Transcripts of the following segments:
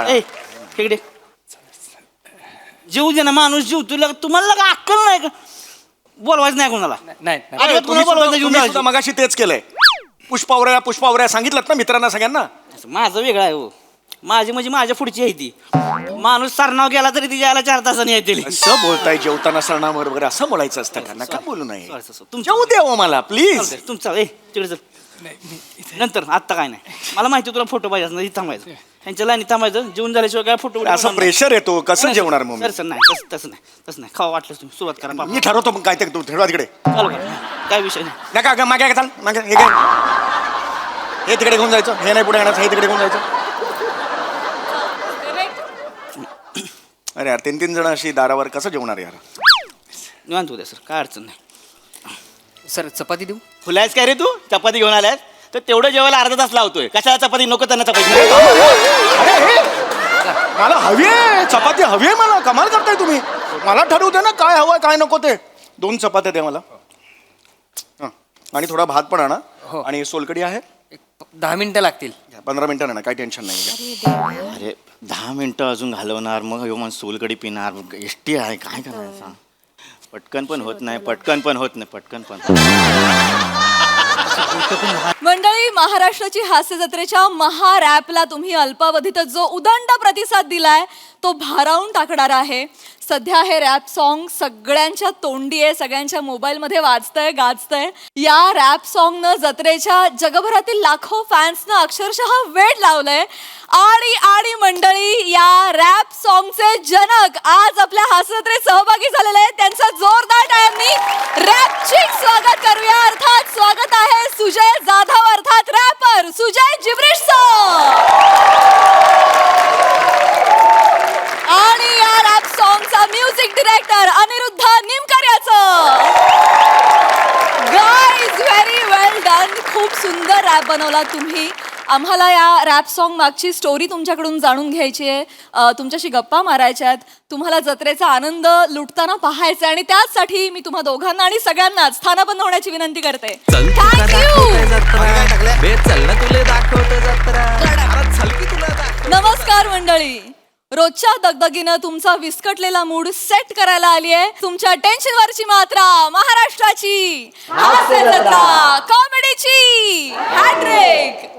ए इकडे जीव दे ना माणूस जीव तुला तुम्हाला का अक्कल नाही का बोलवायचं नाही कोणाला नाही अरे तुम्ही बोलवायचं जीव तुम्ही सुद्धा मगाशी तेच केलंय. पुष्पावऱ्या सांगितलं ना मित्रांना सगळ्यांना. माझं वेगळं आहे हो माझी म्हणजे माझ्या पुढची आहे ती माणूस सरनाव गेला तरी ती यायला 4 तासांनी येतील असं बोलताय जेवताना सरणावर वगैरे असं बोलायचं असतं का? नका बोलू नये. तुमच्या जेवू द्या मला प्लीज. तुमचा ए तिकडे चल नंतर आत्ता काय नाही मला माहिती तुला फोटो पाहिजे असं इथं थांबायचं त्यांच्या लाईनीत थांबायचं जेवण झाल्याशिवाय काय फोटो असं प्रेशर येतो कसं जेवणार मग मी? सर नाही तसं नाही खावा वाटलं तुम्ही सुरुवात करा बाबा. मी ठरवतो मग काय ते तू ठरवा तिकडे. चालू करा काय विषय नाही नका ग मागे चाल मागे हे काय हे तिकडे घेऊन जायचं हे नाही पुढे आणायचं हे तिकडे घेऊन जायचं. अरे यार 3 जण अशी दारावर कसं जेवणार यार. निवांत होत्या सर काय अडचण नाही सर चपाती देऊ. फुलायच काय रे तू चपाती घेऊन आलायस तर तेवढं जेवायला अर्धा तास लावतोय कशाला चपाती नको त्यांना चपाती अरे हे मला हवी आहे चपाती हवी आहे मला. कमाल करताय तुम्ही. मला ठरवू दे ना काय हवंय काय नको ते. 2 चपात्या द्या मला हं. आणि थोडा भात पण आणा. हो. आणि सोलकडी आहे. 10 मिनिटं लागतील. 15 मिनिटं ना काही टेन्शन नाही. अरे 10 मिनिटं अजून घालवणार मग ह्यो माणूस सोलकडी पिणार एसटी आहे काय करायचं पटकन पण होत नाही पटकन पण मंडळी महाराष्ट्राची हास्य जत्रेच्या महारॅपला तुम्ही अल्पावधीतच जो उदंड प्रतिसाद दिलाय तो भारावून टाकणारा आहे. सध्या हे रॅप सॉन्ग सगळ्यांच्या तोंडी आहे सगळ्यांच्या मोबाईलमध्ये वाजतंय गाजतंय. या रॅप सॉन्गनं जत्रेच्या जगभरातील लाखो फॅन्सनं अक्षरशः वेड लावलंय आणि मंडळी या रॅप सॉन्गचे जनक आज आपल्या हास्य जत्रेत सहभागी झालेले आहेत त्यांचं जोरदार टाळ्यांनी रॅपची स्वागत करूया. अर्थात स्वागत आहे सुजय जाधव अर्थात रॅपर सुजय जिब्रिश आणि या रॅप सॉन्गचा म्युझिक डिरेक्टर अनिरुद्ध निमकर याचं. Guys very well done. खूप सुंदर रॅप बनवला तुम्ही. आम्हाला या रॅप सॉन्ग मागची स्टोरी तुमच्याकडून जाणून घ्यायची आहे तुमच्याशी गप्पा मारायच्या आहेत तुम्हाला जत्रेचा आनंद लुटताना पाहायचा आणि त्याचसाठी मी तुम्हा दोघांना आणि सगळ्यांनाच स्थानापन्न होण्याची विनंती करते. नमस्कार मंडळी. रोजच्या दगदगीनं तुमचा विस्कटलेला मूड सेट करायला आली आहे तुमच्या टेन्शनवरची मात्रा महाराष्ट्राची हास्य जत्रा कॉमेडीची हॅट्रिक.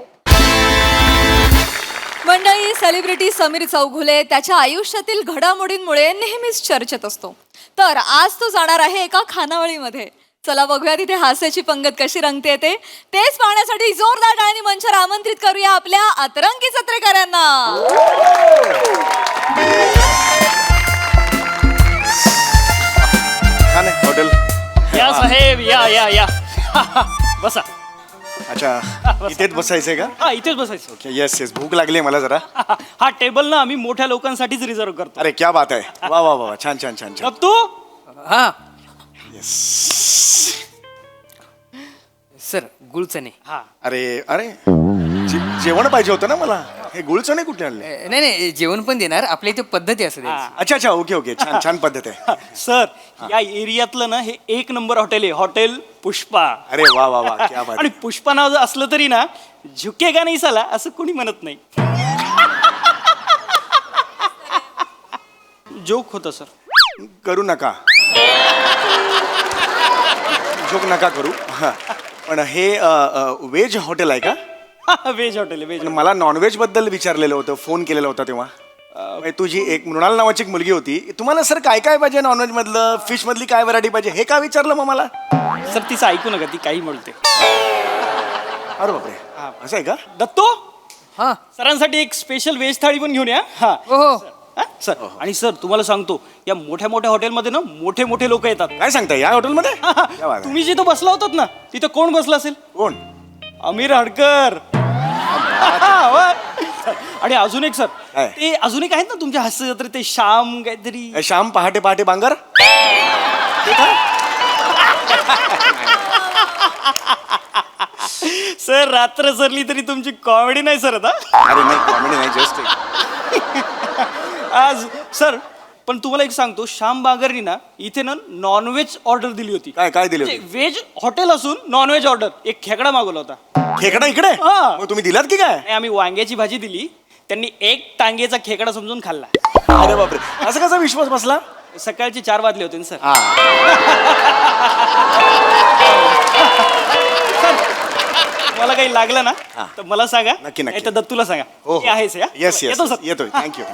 मंडळी सेलिब्रिटी समीर चौघुले त्याच्या आयुष्यातील घडामोडींमुळे नेहमीच चर्चेत असतो तर आज तो जाणार आहे एका खानावळीमध्ये. चला बघूया तिथे हास्याची पंगत कशी रंगते ते. तेच पाहण्यासाठी जोरदार टाळ्यांनी मंचावर आमंत्रित करूया आपल्या अतरंगी जत्रेकरांना. छान आहे हॉटेल. या साहेब या बसा. अच्छा इथेच बसायचंय का? हा इथेच बसायचं. येस भूक लागली मला जरा. हा टेबल ना आम्ही मोठ्या लोकांसाठीच रिझर्व करतो. अरे क्या बात आहे. वा वा वा छान छान छान छान. तू हा येस. सर गुळचणे. हा अरे अरे जेवण पाहिजे होतं ना मला. हे गुळचणे कुठे आणले? नाही जेवण पण देणार आपल्या इथे पद्धती असते हा. अच्छा ओके छान छान पद्धत आहे. सर या एरियातलं ना हे 1 नंबर हॉटेल आहे हॉटेल पुष्पा. अरे वा वा वा क्या बात. आणि पुष्पा नाव जर असलं तरी ना झुकेगा नाही साला असं कोणी म्हणत नाही. जोक होतं सर. करू नका जोक नका करू. हा. पण हे व्हेज हॉटेल आहे का? व्हेज हॉटेल आहे व्हेज. पण मला नॉनव्हेज बद्दल विचारलेलं होतं फोन केलेला होता तेव्हा. तुझी एक मृणाल नावाची एक मुलगी होती. तुम्हाला सर काय काय पाहिजे नॉनव्हेज मधलं फिश मधली काय व्हरायटी पाहिजे हे का विचारलं मग मला? सर तिचं ऐकू नका ती काही म्हणते. अरे बापरे असं आहे का? दत्तो हा सरांसाठी एक स्पेशल व्हेज थाळी पण घेऊन या. हा हो हा, सर आणि सर तुम्हाला सांगतो या मोठ्या मोठ्या हॉटेलमध्ये ना मोठे लोक येतात. काय सांगताय या हॉटेलमध्ये? क्या बात आहे. तुम्ही जिथं बसला होतात ना तिथं कोण बसला असेल? कोण? आमिर हडकर. आणि अजून एक सर काय? ते अजून एक आहेत ना तुमच्या हास्य जत्रेत ते श्याम काहीतरी. श्याम पहाटे पहाटे बांगर. सर रात्र सरली तरी तुमची कॉमेडी नाही सर आता. अरे नाही कॉमेडी नाही जस्ट आज सर पण तुम्हाला एक सांगतो श्याम बांगरनी ना इथे ना नॉनव्हेज ऑर्डर दिली होती. काय काय दिले होते? व्हेज हॉटेल असून नॉनव्हेज ऑर्डर एक खेकडा मागवला होता. खेकडा इकडे? हा. मग तुम्ही दिलात की काय? आणि आम्ही वांग्याची भाजी दिली त्यांनी एक टांगेचा खेकडा समजून खाल्ला. अरे बापरे, असं कसा विश्वास बसला? सकाळचे 4 वाजले होते ना सर. हा. मला काही लागलं ना तर मला सांगा. नक्की, नक्की. नाही तर दत्तूला सांगा. हो ते आहेच या. येस येस येतो सर. येतोय. थँक्यू.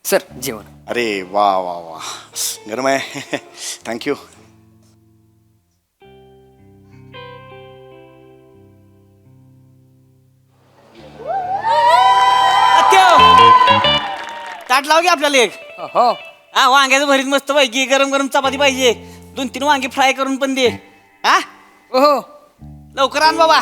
सर जेवण. अरे वा वा वा, गरम आहे. थँक्यू. ताट लाव की आपल्याला एक. हो हा, वांग्याचं भरीत मस्त पैकी गरम गरम चपाती पाहिजे. 2-3 वांगी फ्राय करून पण दे. हा, हो लवकर आण बाबा.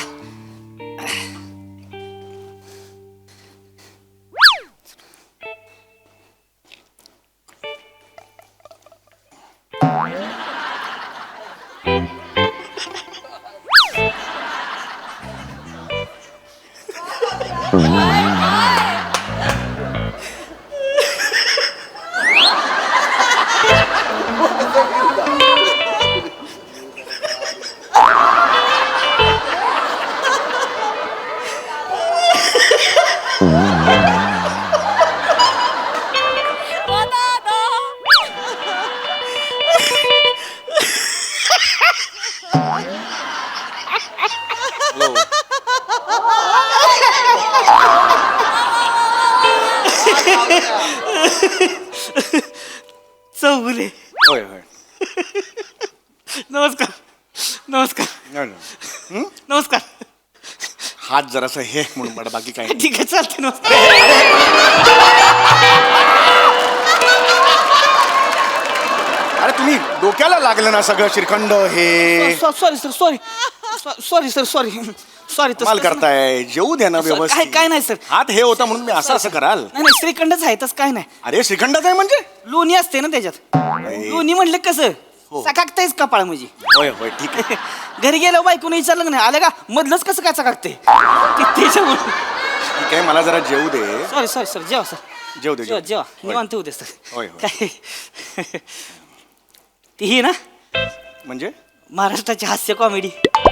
चौगुले. होय होय. नमस्कार. नमस्कार. नाही, नाही. नमस्कार. हात जरासा हे म्हणून मला बाकी काय नाही. ठीक आहे, चालते. नमस्कार. अरे तुम्ही डोक्याला लागलं ना सगळं श्रीखंड हे. Sorry sir, sorry sorry sir, sorry sorry. माल करताय, जेवू द्या ना काय व्यवस्थित. काय नाही सर. हात हे होता म्हणून मी असं कराल. नाही नाही, श्रीखंडच आहे, तसं काय नाही. अरे श्रीखंडाच आहे म्हणजे? लोणी असते ना त्याच्यात. लोणी म्हणलं कसं चकाकतायच कपाळ म्हणजे. होय होय ठीक आहे. घरी गेल्यावर बायकोन विचारलं का नाही, आलं का मधलंच कसं काय चकाकते त्याच्यामुळे. ठीक आहे, मला जरा जेवू दे. सॉरी सॉरी सर, जेवा सर. जेवू दे जेवा जेवू जेवा, दे. निवांत होऊ दे सर. होय, होय. काय ती ही ना म्हणजे महाराष्ट्राची हास्य कॉमेडी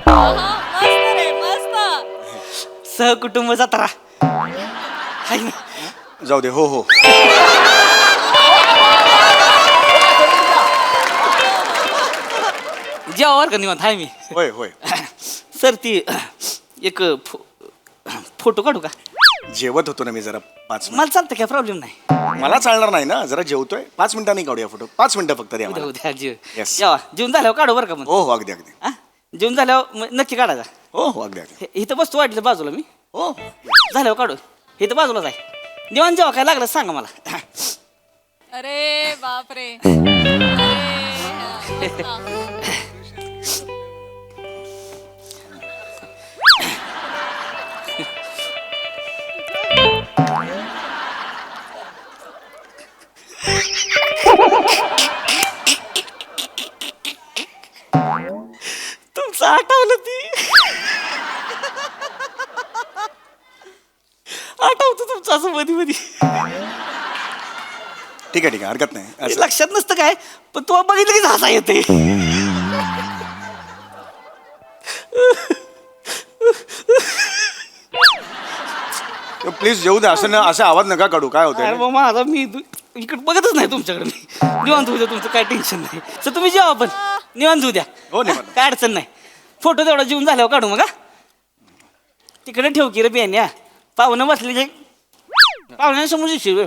मस्त रे, मस्त. सहकुटुंब जत्रा आहे ना. जाऊ दे. हो हो. जेवा वर का निवांत आहे मी. होय होय. सर ती एक फोटो काढू का? जेवत होतो ना मी जरा 5 मिनिट. मला चालतं काय, प्रॉब्लेम नाही. मला चालणार नाही ना, जरा जेवतोय. 5 मिनिटांनी काढूया फोटो. 5 मिनिटं फक्त द्या उद्या मला. उद्या जेव. Yes. जेवा, जेवून झाल्यावर काढू बरं का मग. हो हो अगदी अगदी. हा? जेवून झाल्यावर मग नक्की काढायचा. हो हो अगदी अगदी. इथं बसतो वाटलं बाजूला मी. हो झाल्यावर काढू. इथं बाजूलाच आहे. निवांत जेव्हा काय लागलं सांगा मला. अरे बापरे. अरे, हा. तुमचं आठवलं ती. आठवतं तुमचं असं मधी मधी. ठीक आहे ठीक आहे, हरकत नाही. ते लक्षात नसतं काय, पण तू बघितलं की हसा येते. प्लीज जेवू दे. असं असं आवाज नका काढू. काय अरे होतं? मग माझा मी इकडे बघतच नाही तुमच्याकडे. मी निवांत होऊ द्या, तुमचं काय टेन्शन नाही. तर तुम्ही जेवा पण निवांत होऊ द्या. हो, निवांत. काय अडचण नाही. फोटो तेवढा जेवून झाल्यावर काढू मग. हा, तिकडे ठेव की रे बियाण्या. पाहुणं बसले की पाहुण्यांसमोर शिव.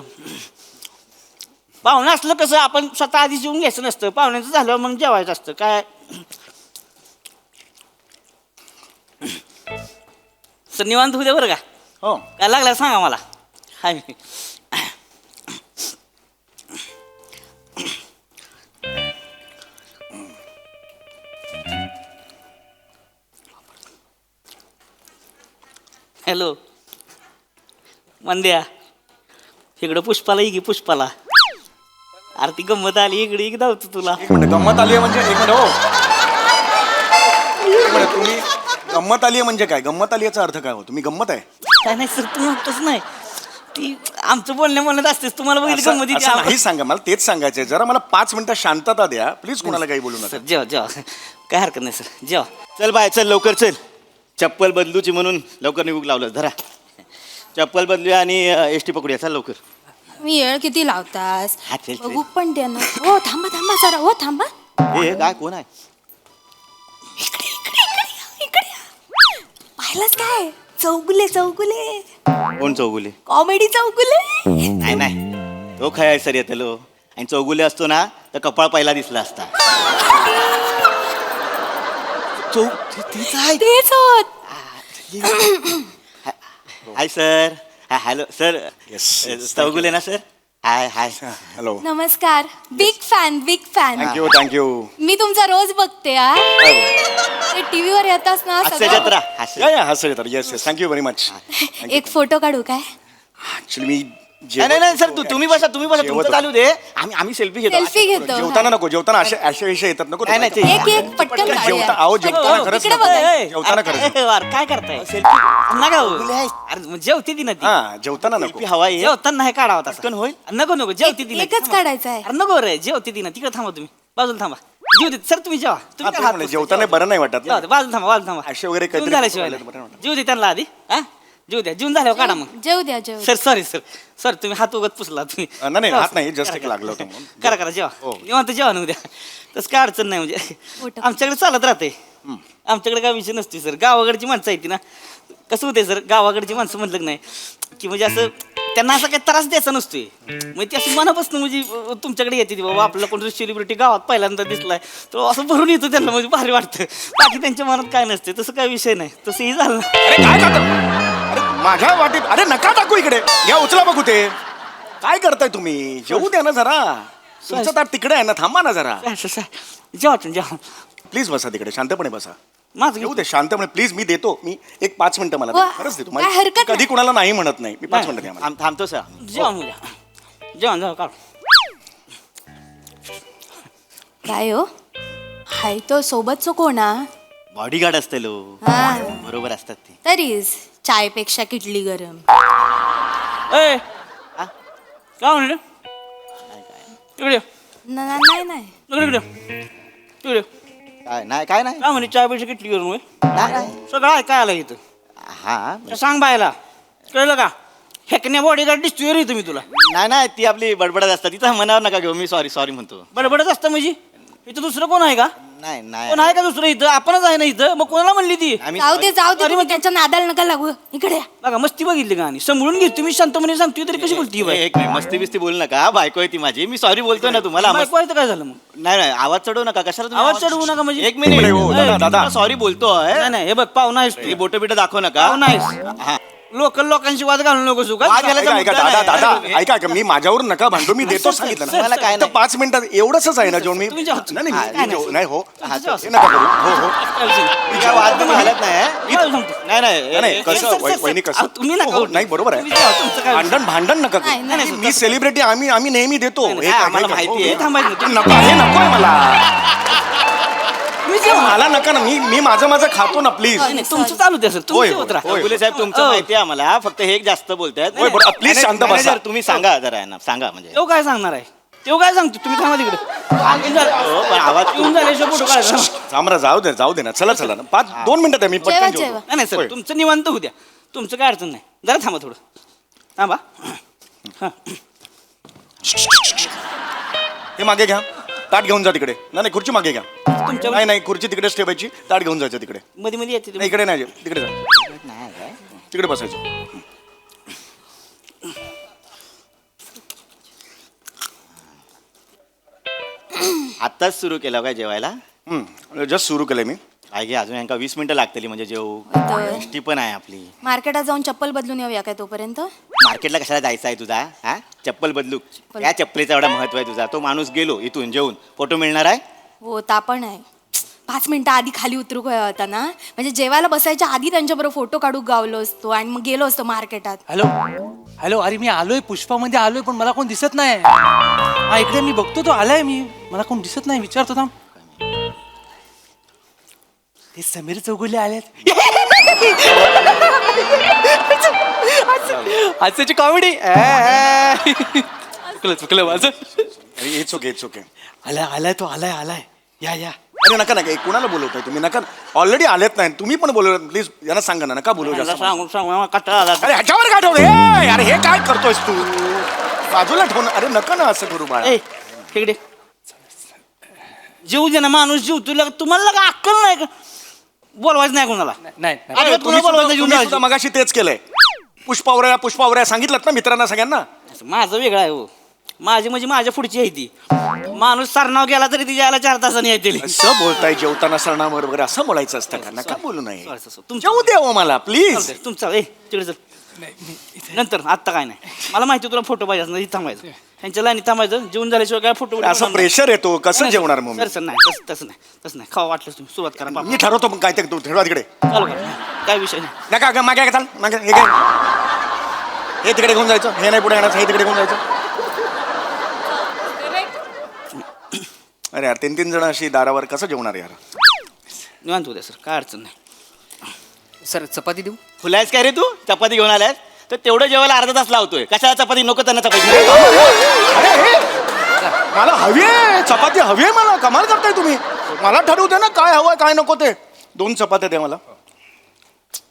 पाहुणं असलं कसं आपण स्वतः आधी जेवून घ्यायचं नसतं. पाहुण्यांचं झाल्यावर मग जेवायचं असतं. काय सर निवांत होऊ द्या बरं का. हो काय लागलं सांगा मला. हाय मी. हॅलो मंद्या, इकडं पुष्पाला ये की पुष्पाला. अरे ती गंमत आली इकडे एक धावतो तुला. एक मिनिट, गंमत आली आहे म्हणजे? एक मिनिट. हो एक मिनिट, तुम्ही गंमत आली आहे म्हणजे काय? गंमत आली याचा अर्थ काय हो? तुम्ही गंमत आहे? काय नाही सर, तू म्हणतोच नाही. ती आमचं बोलण्यात असतेस. तुम्हाला बघितलं असं गंमती असं नाही सांगा. मला तेच सांगायचंय. जरा मला 5 मिनिटं शांतता द्या प्लीज. कोणाला काही बोलू नका. सर जेवा जेवा, काय हरकत नाही सर, जेवा. चल बाय, चल लवकर चल. चप्पल बदलूची म्हणून लवकर निघूक लावलं. धरा चप्पल बदलूया आणि एस टी पकडूया. चल लवकर. मी येळ किती लावतास हा, चल, चल. बघू पण द्या ना. हो थांबा थांबा जरा. हो थांबा. हे काय कोण आहे? इकडे इकडे इकडे या, इकडे या. पाहिलंच काय चौगुले चौगुले कोण चौगुले? कॉमेडी चौगुले. नाही नाही तो खय सर येतलो. आणि चौगुले असतो ना तर कपाळ पहिला दिसला असता. तीच आहे. तेच होत. Hi sir. Hello sir. Chougule ना सर. Hi hi. हॅलो. नमस्कार. Big fan. Thank you thank you. मी तुमचा रोज बघते हा. ते टीव्हीवर येतास ना हास्य सगळं. जत्रा. हास्य. या या हसं येतात. Yes yes thank you very much. एक फोटो काढू काय? ऍक्च्युली मी नाही नाही सर तुम्ही बसा तुमचं जेवत चालू दे. आम्ही सेल्फी घेतो. सेल्फी घेतो. जेवताना नको. जेवताना असे असे विषय येतात नको. नाही, नाही, ते- एक एक पटकन जेवता काढूया. अहो जेवताना खरंच इकडे नको. बघा. जेवताना खरंच काय करताय सेल्फी नका हो. चौगुले आहे. अरे जेवते ती ना ती हा जेवताना नको. सेल्फी हवा आहे. जेवताना नाही काढावा तसा. पटकन होईल. नको नको जेवते ती ना ती. एकच काढायचं आहे. अरे नको रे जेवते ती ना तिकडे थांबा तुम्ही बाजूला थांबा. जेव दे सर तुम्ही जेवा. हा, तुम्ही तेच काय हात म्हणलं, पुसता? जेवताना बरं नाही वाटत जाऊ ना. दे, बाजूला थांबा असे वगैरे जेवून काहीतरी झाल्याशिवाय बरं नाही वाटत. जेव दे त्यांना आधी हा जेव द्या जेवून झाल्यावर काढा मग. जेऊ द्या जेऊ सर सॉरी सर तुम्ही हात उगत पुसला तुम्ही. नाही हात नाही जस्ट एक लागलं होतं म्हणून. करा करा जेवा निवांत जेवा ना उद्या तसं काय अडचण नाही म्हणजे मोठं. आमच्याकडे चालत राहते. आमच्याकडे काय विषय नसते सर. गावाकडची माणसं आहेत ना कसं होते सर गावाकडची माणसं म्हटलं की नाही की म्हणजे असं त्यांना असा काही त्रास द्यायचा नसतोय. म्हणजे ती अशी मनापासून म्हणजे तुमच्याकडे येते ती बाबा आपल्याला कोणतरी सेलिब्रिटी गावात पहिल्यांदा दिसलाय तो असं भरून येतो त्यांना म्हणजे भारी वाटतं. बाकी त्यांच्या मनात काय नसते तसं काय विषय नाही तसंही झालं. अरे काय करता? अरे माझ्या वाटीत अरे नका टाकू इकडे. या उचला बघू ते. काय करताय तुम्ही? जेवू द्या ना जरा. तुमचं ताट तिकडे आहे ना. थांबा ना जरा. जेवा तुम्ही जेवा प्लीज बसा तिकडे. शांतपणे बसा. माझं येऊ दे शांतपणे प्लीज. मी देतो. मी एक 5 मिनिटं मला वा, द्या. खरंच देतो. काय हरकत मी कधी नाही. कुणाला नाही म्हणत नाही. मी 5 नाही. मिनिटं द्या मला. थांबतो सर. जेवण उद्या जेवण जाऊ काढ. काय हो हाय तो सोबतचो कोणा? बॉडीगार्ड असते लो. हा बरोबर असतात ते. तरीच चायपेक्षा किटली गरम. ए हा? काय म्हणले तिकडे ये. नाही नाही तिकडे तिकडे काय नाही काय नाही. काय म्हणे चाय पैसे किटली करून होय? नाही, नाही. सगळं ऐकाय आलं इथं. हा तर सांग बायला कळलं का हेकण्या बॉडीगार्ड दिसतोय रे तुम्ही तुला नाही नाही ती आपली बडबडत असतात. तिथं मनावर नका घेऊ. मी सॉरी म्हणतो. बडबडच असतं म्हणजे इथं दुसरं कोण आहे का नाही नाही कोण आहे का दुसरं इथं आपणच आहे ना इथं मग कोणाला म्हणली ती आम्ही जाऊ दे तुम्ही त्याच्या नादाला नका लागू. इकडे या. बघा मस्ती बघितली का आणि समजून घे तुम्ही शांतपणे सांगतोय तरी कशी बोलती बाई एक मिनिट मस्ती बिस्ती बोलू नका. बायको आहे ती माझी. मी सॉरी बोलतोय ना तुम्हाला. बायको आहे तर काय झालं मग नाही नाही आवाज चढवू नका. कशाला तुम्ही आवाज चढवू नका म्हणजे? एक मिनिट हो, दादा. सॉरी बोलतोय. नाही नाही हे बघ पाहुणा आहेस तू बोट बिट दाखव नका. पाहुणा आहेस हा. लोकल लोकांशी वाद घालू नको सुका वाद घालायचा ऐका मुद्दा दादा नाही. दादा ऐका ऐका. मी माझ्यावर नका भांडू. मी देतो सांगितलं सर, मला काय ना. नाही. 5 मिनिटात एवढंच आहे ना जेवण मी तुम्ही जेवा. नाही हा, नाही, मी जेव- नाही हो हा, जेवा. हे नका करू. हो हो मी काय वाद बिद घालत नाही. काय सांगतो? नाही नाही नाही कसं सर, सर, वहिनी सर, कसं तुम्ही नका हो, हो, नाही बरोबर तुम्ही जेवा, तुमचं काय आहे भांडण नका नाही, करू. नाही, मी सेलिब्रिटी आम्ही नेहमी देतो. नाही, हे काय- आम्हाला हे काय- माहिती आहे. हो, थांबायचं नाही. नको हे नकोय मला. तुम्ही जेवा. मला नका ना. मी माझं खातो ना प्लीज. नाही, नाही, तुमचं चालू द्या सर होय, तुम्ही होय, जेवत राहा होय. चौगुले साहेब तुमचं हो. माहिती आहे आम्हाला. फक्त हे एक जास्त बोलतायत. होय, बरं, please शांत बसा. मॅनेजर, तुम्ही सांगा जरा यांना. सांगा म्हणजे तो काय सांगणार आहे तो काय सांगतो तुम्ही थांबा तिकडे हो, पण आवाज येऊन झाल्याशिवाय फोटो काढायचा जांभरा जाऊ दे ना. चला ना. 2 मिनिटात आहे मी जेवा पटकन जेवा. जेवतो. नाही नाही सर तुमचं निवांत होऊ द्या तुमचं काय अडचण नाही जरा थांबा थोडं थांबा हा. हे मागे घ्या. ताट घेऊन जा तिकडे. नाही खुर्ची मागे घ्या. तुमच्या नाही खुर्ची तिकडेच ठेवायची. ताट घेऊन जायचं तिकडे. मध्ये मध्ये येते नाही तुम्ही. इकडे नाही तिकडे जा. नाही काय? तिकडे बसायचं. आत्ताच सुरू केलं काय जेवायला? जस्ट सुरू केलंय मी. काय घे अजून यांका 20 मिनिटं लागतली म्हणजे जेवू. तर एसटी पण आहे आपली. मार्केटात जाऊन चप्पल बदलून येऊया काय तोपर्यंत? मार्केटला कशाला जायचं आहे तुझा? हा चप्पल बदलू. या चप्पलीचा एवढा महत्व आहे तुझा. तो माणूस गेलो इथून जेवून फोटो मिळणार आहे. हो ता पण आहे. 5 मिनिटं आधी खाली उतरू होता ना म्हणजे जेवायला बसायच्या आधी त्यांच्याबरोबर फोटो काढू गावलो असतो आणि मग गेलो असतो मार्केटात. हॅलो अरे मी आलोय पुष्पामध्ये आलोय पण मला कोण दिसत नाही. हा इकडे मी बघतो तो आलाय मी मला कोण दिसत नाही विचारतो थांब. ते समीर चौगुले आलेत. हास्याची कॉमेडी चुकलं माझं. इट्स ओके आलाय तो आलाय या अरे नका नका कुणाला बोलवताय तुम्ही नका ऑलरेडी आलेत नाही तुम्ही पण बोलव प्लीज यांना सांगा ना नका बोलवू यांना जास्त सांगून सांगून कटाळा आला. अरे ह्याच्यावर काय ठेवलं अरे हे काय करतोयस तू बाजूला ठेवून अरे नका ना असं करू बाळा ए तिकडे जीव दे ना माणूस जीव तुला तुम्हाला का अक्कल नाही का बोलवायचं नाही कोणाला नाही नाही. अजिबात कोणाला बोलवायचं जीवन तुम्ही सुद्धा द्यायचं. मगाशी तेच केलंय पुष्पावऱ्या सांगितलं ना मित्रांना सगळ्यांना माझं वेगळं आहे हो माझी म्हणजे माझ्या पुढची आहे ती माणूस सरनाव गेला तरी ती यायला 4 तासांनी येतील असं बोलताय जेवताना सरणावर वगैरे असं बोलायचं असतं का नका बोलू नये तुमच्या जेवू द्या हो मला प्लीज तुमचा ए तिकडे चल नंतर आत्ता काय नाही मला माहिती तुला फोटो पाहिजे असं थांबायचं ह्यांच्या लाईनी थांबायचं जेवून झाल्याशिवाय काय फोटो असं प्रेशर येतो कसं जेवणार मग मी? सर नाही तसं नाही खावा वाटलं तुम्ही सुरुवात करा मी ठरवतो मग काय ते तू ठरवा तिकडे चालू करा काय विषय नाही नका अगं मागे चाल मागे हे काय हे तिकडे घेऊन जायचं हे नाही पुढे येणार हे तिकडे घेऊन जायचं अरे यार 3 जण अशी दारावर कसं जेवणार यार निवांत उद्या सर काय अडचण नाही सर चपाती देऊ खुलायस काय रे तू चपाती घेऊन आलायस तर तेवढं जेवायला अर्धा तास लावतोय कशाला चपाती नको त्यांना चपाती अरे हे मला हवी आहे चपाती हवी आहे मला कमाल करताय तुम्ही मला ठरवू दे ना काय हवंय काय नको ते 2 चपात्या द्या मला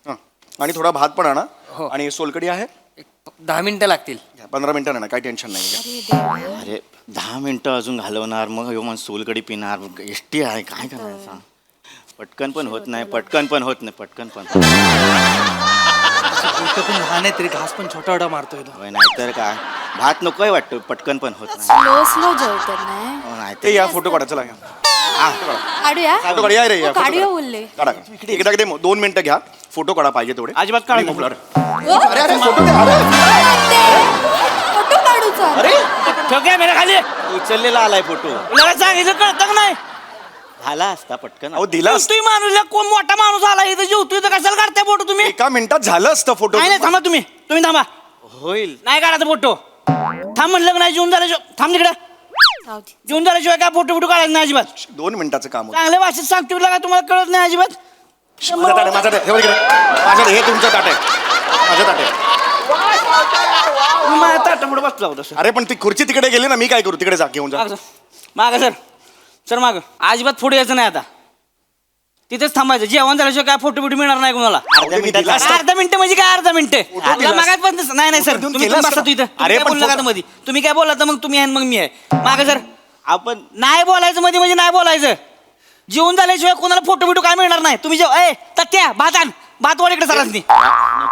हां आणि थोडा भात पण आणा हो. आणि सोलकडी आहे एक 10 मिनिटं लागतील 15 मिनिटं ना काही टेन्शन नाही अरे 10 मिनिटं अजून घालवणार मग ह्यो मग सोलकडी पिणार एसटी आहे काय करायचं पटकन पण होत नाही पटकन पण होत नाही पटकन पण इथं पण लहान आहे तरी घास पण छोटा छोटा मारतोय तो. होय, नाहीतर काय भात नकोय वाटतं पटकन पण होत नाही स्लो जेवतात नाही हो, नाहीतर ते या फोटो काढा चला या काढूया फोटो काढा या रे या हो, photo काढूया काढा. बोलले काढा एकदा 2 मिनिटं घ्या फोटो काढा पाहिजे तेवढे अजिबात काढू आणि नको. मोकळा रे. अरे अरे फोटो द्या अरे फोटो काढूचा अरे ठोक्या मेरा खाली उचललेला आलाय फोटो तुला सांगितलं कळतं का नाही झाला असता पटकन अहो दिला असता. तुम्ही माणूस कोण मोठा माणूस आला इथं जेवतोय तर कशाला काढताय फोटो तुम्ही एका मिनिटात झालं असतं फोटो नाही थांबा तुम्ही थांबा होईल नाही काढायचा फोटो थांब म्हणलं का नाही जेवून झाल्याशिवाय थांब तिकडे जेवून झाल्याशिवाय काय फोटो फोटो काढायचं नाही अजिबात 2 मिनिटाचं काम होतं चांगल्या भाषेत सांगतो का तुम्हाला कळत नाही अजिबात माझं ताट आहे, माझं ताट आहे. हे बघ इकडे. माझं हे तुमचं ताट आहे माझं ताट आहे तुम्ही माझ्या ताटापुढे बसला होता सर अरे पण ती खुर्ची तिकडे गेली ना मी काय करू तिकडे जा घेऊन जा माग सर माग अजिबात पुढे यायचं नाही आता तिथेच थांबायचं जेवण झाल्याशिवाय काय फोटो बिटो मिळणार नाही कोणाला अर्ध्या मिनिटात अर्धा मिनिट म्हणजे काय अर्धा मिनिट दिला मागात पण नाही नाही सर फोटो तुम्ही केला बसा असता. तू इथं अरे अरे पण बोलला का फोटो- मध्ये तुम्ही काय बोलला तर मग तुम्ही आहे आणि मग मी आहे माग सर आपण नाही बोलायचं मध्ये म्हणजे नाही बोलायचं जेवण झाल्याशिवाय कोणाला फोटो बिटो काय मिळणार नाही तुम्ही जेव ए तत्या भात आण भात वाडीकडे चालत नाही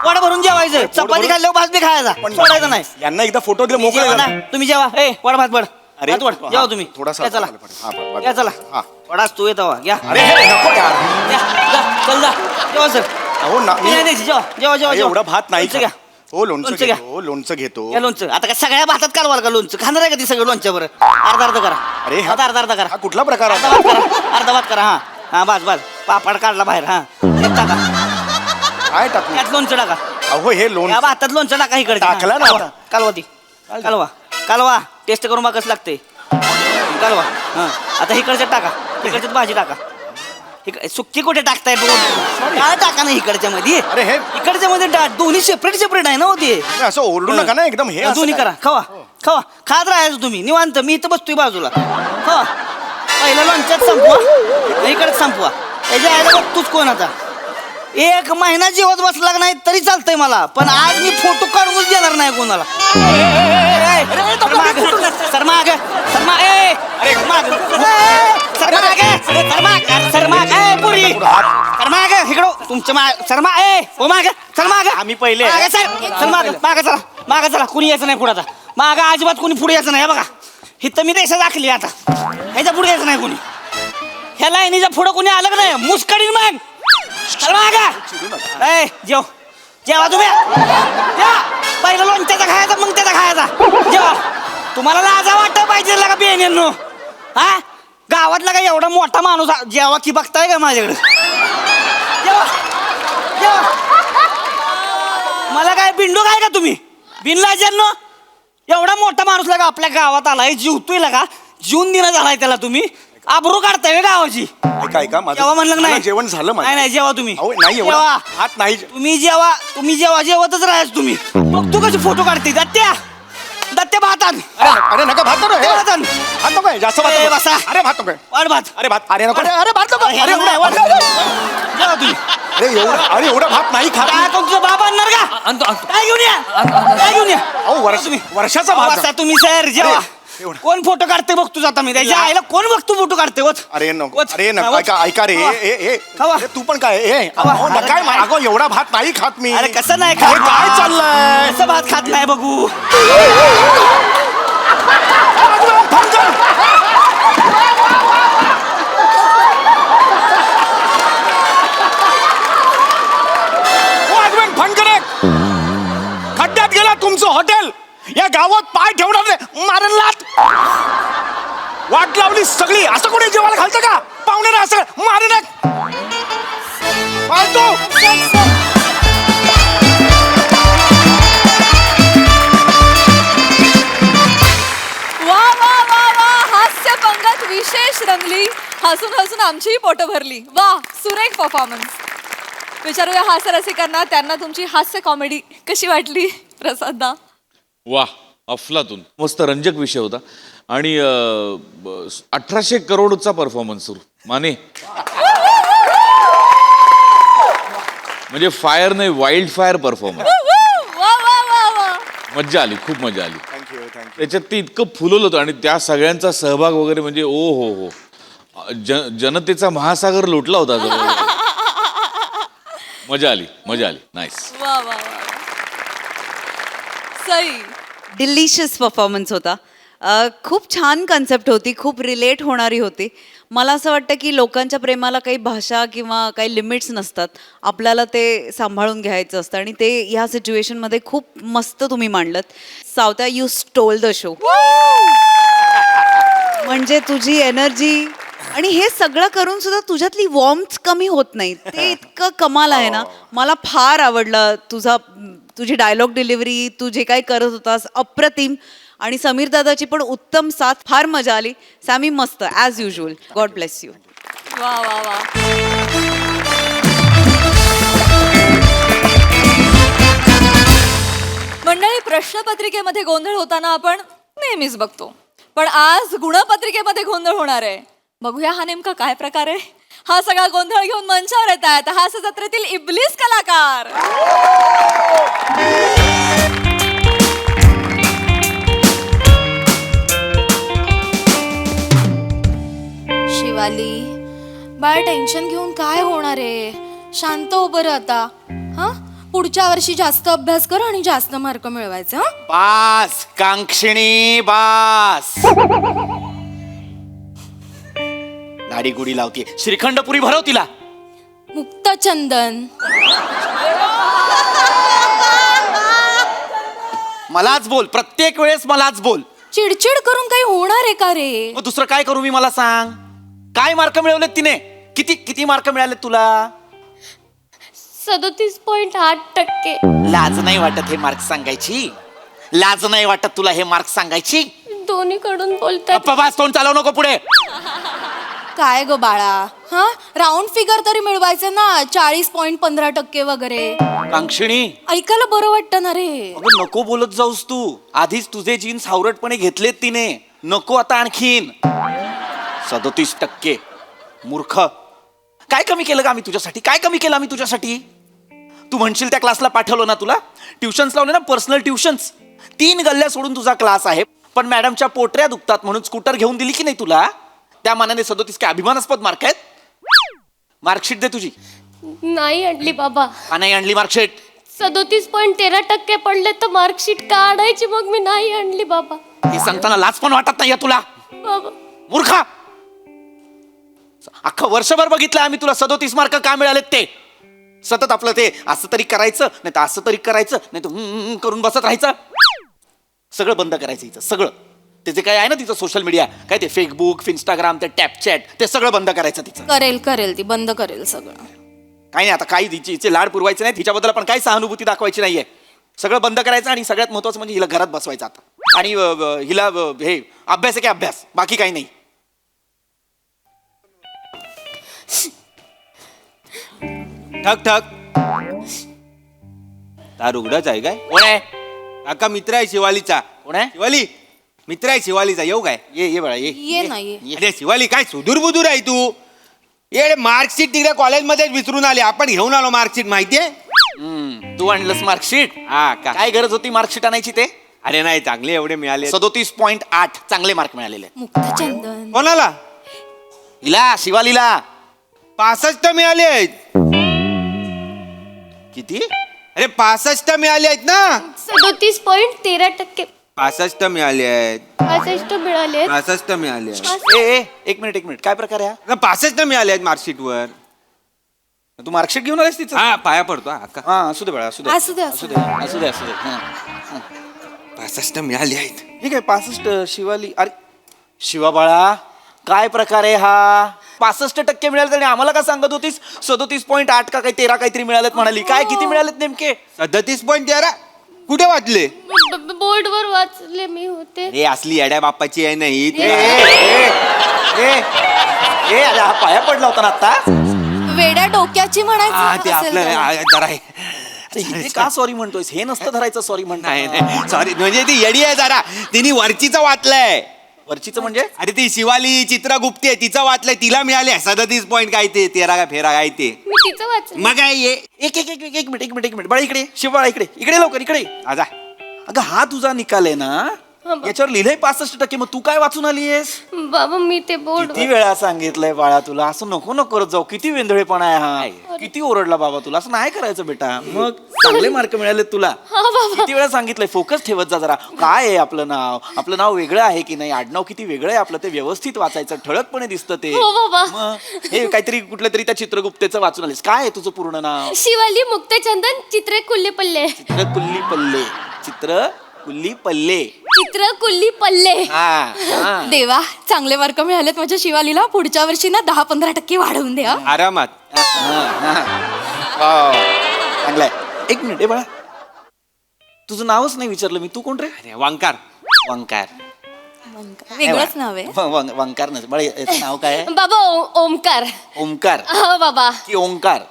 वाडा भरून जेवायचं चपाती खाल्ल्यावर भात बी खायचा सोडायचं नाही यांना एकदा फोटो दिले तुम्ही जेवा मोकळे ना, तुम्ही जेवा ए वाडा भात बड अरे, भात वड जेवा तुम्ही थोडासा या चला हा, बरं. या चला हा. वडाच तू येतो घ्या अरे हे नको यार. या, जा, चल जा जेवा सर अहो ना मी नाही द्यायची जेवा जेवा जेवा अरे, जेवा. एवढा भात नाही लोणचं घ्या हो लोणचं लोणचं घ्या. घेतो लोणचं घेतो या लोणचं आता काय सगळ्या भातात कालवाल का लोणचं खाणार आहे का ती सगळं लोणच्या बरं अर्धा अर्धा करा अरे, हा- अर्धा अर्धा करा हा कुठला प्रकार अर्धा आहे भात करा अर्धा भात करा हा हा बस पापड काढला बाहेर हा एक टाका काय टाकू यात लोणचं टाका अहो हे या लोणचं भातात लोणचं टाका इकडे टाकला ना आता. कालवा ती कालवा टेस्ट करून बघ कसं लागते कालवा हा आता इकडच्यात टाका इकडच्यात भाजी टाका सुक्की कुठे टाकताय काय टाका ना इकडच्या मध्ये अरे हे इकडच्या मध्ये दोन्ही सेपरेट आहे ना होते असं ओरडू नका ना एकदम हे असं दोन्ही काय? करा खावा खात राहायचं तुम्ही निवांत मी इथं बसतोय बाजूला खावा पहिला लोणच्यात संपवा इकडेच संपवा त्याच्या आईला बघ तूच कोण आता 1 महिना जेवत बसला का नाही तरी चालतंय मला पण आज मी फोटो काढूनच देणार नाही कोणाला सर माग इकडं तुमच्या आम्ही पहिले माग चला कुणी यायचं नाही पुढे आता माग अजिबात कुणी पुढे यायचं नाही बघा हिथं मी देशात दाखली आता ह्याच्या पुढे यायचं नाही कुणी ह्या लाईनीच्या पुढे कुणी आलं का नाही मुस्कडीन मग चल माग ए जेवा तुम्ही जेवा. पहिलं लोणच्याचा खायचा मग त्याचा खायचा जेवा तुम्हाला लाजा वाटत पाहिजे का बेनेनो हा गावातला का एवढा मोठा माणूस जेवा की बघताय का माझ्याकडे जेवा जेवा मला काय बिंडू काय का तुम्ही बिनला ज्यांनो एवढा मोठा माणूस लगा आपल्या गावात आलाय जीवतोय लगा जीवन दिना झालाय त्याला तुम्ही आबरू काढताय गावाची ऐका माझं जेव्हा म्हणलं मला नाही जेवण झालं माझं. नाही जेव्हा तुम्ही अहो, नाही एवढं जेवा. हात नाही तुम्ही जेव्हा जेवतच राहायच तुम्ही मग तू कशी फोटो काढते दत्त्या सत्य भातान अरे नका भात नको, हे. भात आण. भात नको आहे, जास्त भात ए, नको. बसा. अरे भात नको आहे. वाढ भात अरे भात अरे नको अरे भात नको अरे, अरे नाही, वाढ. जेवा तुम्ही. अरे एवढा भात नाही खात काय कोण तुझा बाबा आणणार का आणतो आणतो काय घेऊन या काय घेऊन या अहो वर्षाचा भात बसा तुम्ही सर जेवा अरे, एवढं. कोण फोटो काढते बघ तुझा आता मी त्याच्या आईला कोण बघतो फोटो काढते वच अरे नको वच. अरे नको वच. ऐका रे खावा. खावा. तू पण काय खावा. अहो, नका अरे, अगो एवढा भात नाही खात मी अरे कसं नाही हे काय चाललंय कसं भात खात नाही बघू खड्ड्यात गेला तुमचं हॉटेल या गावात पाय ठेवणार नाही मारण लाट वाट लावली सगळी असं कोणी जेवायला घालतं का पाहुणे असं मारण फालतू वा वा वा वा हास्य पंगत विशेष रंगली. हसून हसून आमचीही पोटं भरली. वा सुरेख परफॉर्मन्स. विचारूया हास्य रसिकांना त्यांना तुमची हास्य कॉमेडी कशी वाटली. प्रसादा वा अफलातून मस्त रंजक विषय होता आणि 1800 करोडचा परफॉर्मन्स माने म्हणजे फायर नाही वाईल्ड फायर परफॉर्मन्स वा वा वा वा. मज्जा आली खूप मजा आली थँक्यू थँक्यू त्याच्यात ते इतकं फुलवलं होतं आणि त्या सगळ्यांचा सहभाग वगैरे म्हणजे ओ हो जनतेचा महासागर लोटला होता जवळ. मजा आली नाईस वा वा वा. सई डिलिशियस परफॉर्मन्स होता. खूप छान कन्सेप्ट होती, खूप रिलेट होणारी होती. मला असं वाटतं की लोकांच्या प्रेमाला काही भाषा किंवा काही लिमिट्स नसतात. आपल्याला ते सांभाळून घ्यायचं असतं आणि ते ह्या सिच्युएशनमध्ये खूप मस्त तुम्ही मांडलत. सावत्या यू स्टोल द शो. म्हणजे तुझी एनर्जी आणि हे सगळं करून सुद्धा तुझ्यातली वॉर्म्थ कमी होत नाही. ते इतकं कमाल आहे ना. मला फार आवडलं तुझी डायलॉग डिलिव्हरी, तू जे काही करत होतास अप्रतिम. आणि समीर दादाची पण उत्तम साथ. फार मजा आली. सॅमी मस्त as usual. God bless you. वा वा वा. मंडळी प्रश्नपत्रिकेमध्ये गोंधळ होताना आपण नेहमीच बघतो, पण आज गुणपत्रिकेमध्ये गोंधळ होणार आहे. बघूया हा नेमका काय प्रकार आहे. हा सगळा गोंधळ घेऊन मंचावर येत आहेत हास्य जत्रेतील इब्लिस कलाकार. शिवाली बाळ टेन्शन घेऊन काय होणार आहे. शांत हो बरं आता. हा पुढच्या वर्षी जास्त अभ्यास कर आणि जास्त मार्क मिळवायचे. हा बास कांक्षिणी बास दाढी गुडी लावते श्रीखंड पुरी भरव तिला. मुक्तचंदन मलाच बोल प्रत्येक वेळेस मलाच बोल. चिडचिड करून काही होणार आहे का रे. मग दुसरं काय करू मी मला सांग. काय मार्क मिळवलेत तिने. किती मार्क मिळाले तुला. 37.8%. लाज नाही वाटत हे मार्क सांगायची. लाज नाही वाटत तुला हे मार्क सांगायची. दोन्हीकडून बोलतात. बास तोंड चालवू नको पुढे. काय ग बाळा. हा राऊंड फिगर तरी मिळवायचं ना. 40.15% वगैरे. कांक्षिणी ऐकायला बरं वाटतं ना रे. अगं नको बोलत जाऊस तू. आधीच तुझे जीन्स हावरटपणे घेतलेत तिने. नको आता आणखीन. 37% मूर्ख. काय कमी केलं का आम्ही तुझ्यासाठी. काय कमी केलं आम्ही तुझ्यासाठी. तू म्हणशील त्या क्लासला पाठवलं ना तुला. ट्युशन्स लावले ना पर्सनल ट्युशन्स. 3 गल्ल्या सोडून तुझा क्लास आहे. पण मॅडमच्या पोटऱ्या दुखतात म्हणून स्कूटर घेऊन दिली की नाही तुला. त्या मानाने 37 काय अभिमानास्पद मार्क आहेत. मार्कशीट दे तुझी. नाही आणली बाबा. का नाही आणली मार्कशीट. 37.13% पडले तर मार्कशीट काढायची मग मी नाही आणली बाबा. हे सांगताना लाज पण वाटत नाही तुला. बाबा मूर्खा. अख्खं वर्षभर बघितलं आम्ही तुला 37 मार्क का मिळालेत ते. सतत आपलं ते असं तरी करायचं नाही तर असं तरी करायचं नाही तर करून बसत राहायचं. सगळं बंद करायचं हिचं सगळं. ते जे काय आहे ना तिचं सोशल मीडिया काय ते फेसबुक इंस्टाग्राम ते टॅपचॅट ते सगळं बंद करायचं तिचं. करेल ती बंद करेल सगळं. काही नाही आता काही हिचे लाड पुरवायचे नाही. तिच्याबद्दल आपण काही सहानुभूती दाखवायची नाहीये. सगळं बंद करायचं आणि सगळ्यात महत्वाचं म्हणजे हिला घरात बसवायचं आता. आणि हिला हे अभ्यास आहे की अभ्यास बाकी काही नाही. ठक ठक दार उघडाच आहे काय. कोण आहे. काका मित्र आहे शिवालीचा. कोण आहे? शिवाली मित्र आहे शिवालीचा, येऊ काय? ये बाळा ये ना ये. अरे शिवाली काय सुदूर बुदूर आहे तू. ये मार्कशीट तिकडे कॉलेजमध्येच विसरून आले, आपण घेऊन आलो मार्कशीट, माहितीये? तू आणलंस मार्कशीट? हा का? काय गरज होती मार्कशीट आणायची ते? अरे नाही, चांगले एवढे मिळाले. 37.8 चांगले मार्क मिळालेले. मुक्तचंदन. कोणाला? हिला शिवालीला 65 मिळाले आहेत. किती? अरे 65 मिळाले आहेत ना. 37.13%. 65 मिळाले आहेत. 65 मिळाले. 65 मिळाले आहेत. ए एक मिनिट काय प्रकार आहे हा? 65 मिळाले आहेत मार्कशीट वर. तू मार्कशीट घेऊन आलीस तिचं? हा पाया पडतो हा का. हा असू दे बाळा असू दे असू दे, असू दे. असू दे असू दे हा. 65 मिळाले आहेत. ठीक आहे 65 शिवाली. अरे शिवा बाळा काय प्रकार आहे हा? 65% मिळाले आणि आम्हाला का सांगत होतीस 37.8 का काही 13 काहीतरी मिळालेत म्हणाली. काय किती मिळालेत नेमके? 37.13. कुठे वाचले? बोर्डवर वाचले मी होते. हे असली येड्या बाप्पाची आहे नाही. अरे हा पाया पडला होता ना आता. वेड्या डोक्याची हा, ते म्हणायचं असेल आपलं तर. जरा आहे. अरे इथे का सॉरी म्हणतोयस? हे नसतं धरायचं सॉरी नाही म्हणताय. नाही सॉरी, म्हणजे ती येडी आहे जरा. तिने वरचीचं वाचलंय. वरचीचं म्हणजे? अरे ती शिवाली चित्रगुप्ती आहे, तिचं वाचलंय, तिला मिळाले 37 पॉईंट काय ते 13 काय फेरा काय ते. मी तिचं वाचलं. मग काय ये एक मिनिट बाळा इकडे शिव बाळा इकडे लवकर इकडे. आजा. अगं हा तुझा निकाल आहे ना. याच्यावर लिहिलंय 65%. मग तू काय वाचून आलीयस? बाबा मी ते बोर्ड. किती वेळा सांगितलंय बाळा तुला असं नको करत जाऊ. किती वेंधळेपणा आहे हा. किती ओरडला बाबा तुला. असं नाही करायचं बेटा. मग चांगले मार्क मिळाले तुला. किती वेळा सांगितलंय फोकस ठेवत जा जरा. काय आहे आपलं नाव वेगळं आहे की नाही, आडनाव किती वेगळं आहे आपलं, ते व्यवस्थित वाचायचं, ठळकपणे दिसतं ते. हो बाबा. मग हे काहीतरी कुठल्या तरी त्या चित्रगुप्तेचं वाचून आलीस. काय आहे तुझं पूर्ण नाव? शिवाली मुक्तचंदन चित्रे कुल्ले पल्ले. चित्रकुल्ली पल्ले. चित्र कुल्ली पल्ले. हा देवा चांगले मार्क मिळालेत माझ्या शिवालीला. पुढच्या वर्षी ना 10-15% वाढवून द्या. आरामात. चांगलाय. एक मिनिट बाळा तुझं नावच नाही विचारलं मी. तू कोण रे? अरे वांकार. वंकार. वेगळंच नाव आहे. वंकार नस बाळा याचं नाव काय आहे? बाबा ओमकार. ओमकार हो बाबा. की ओंकार?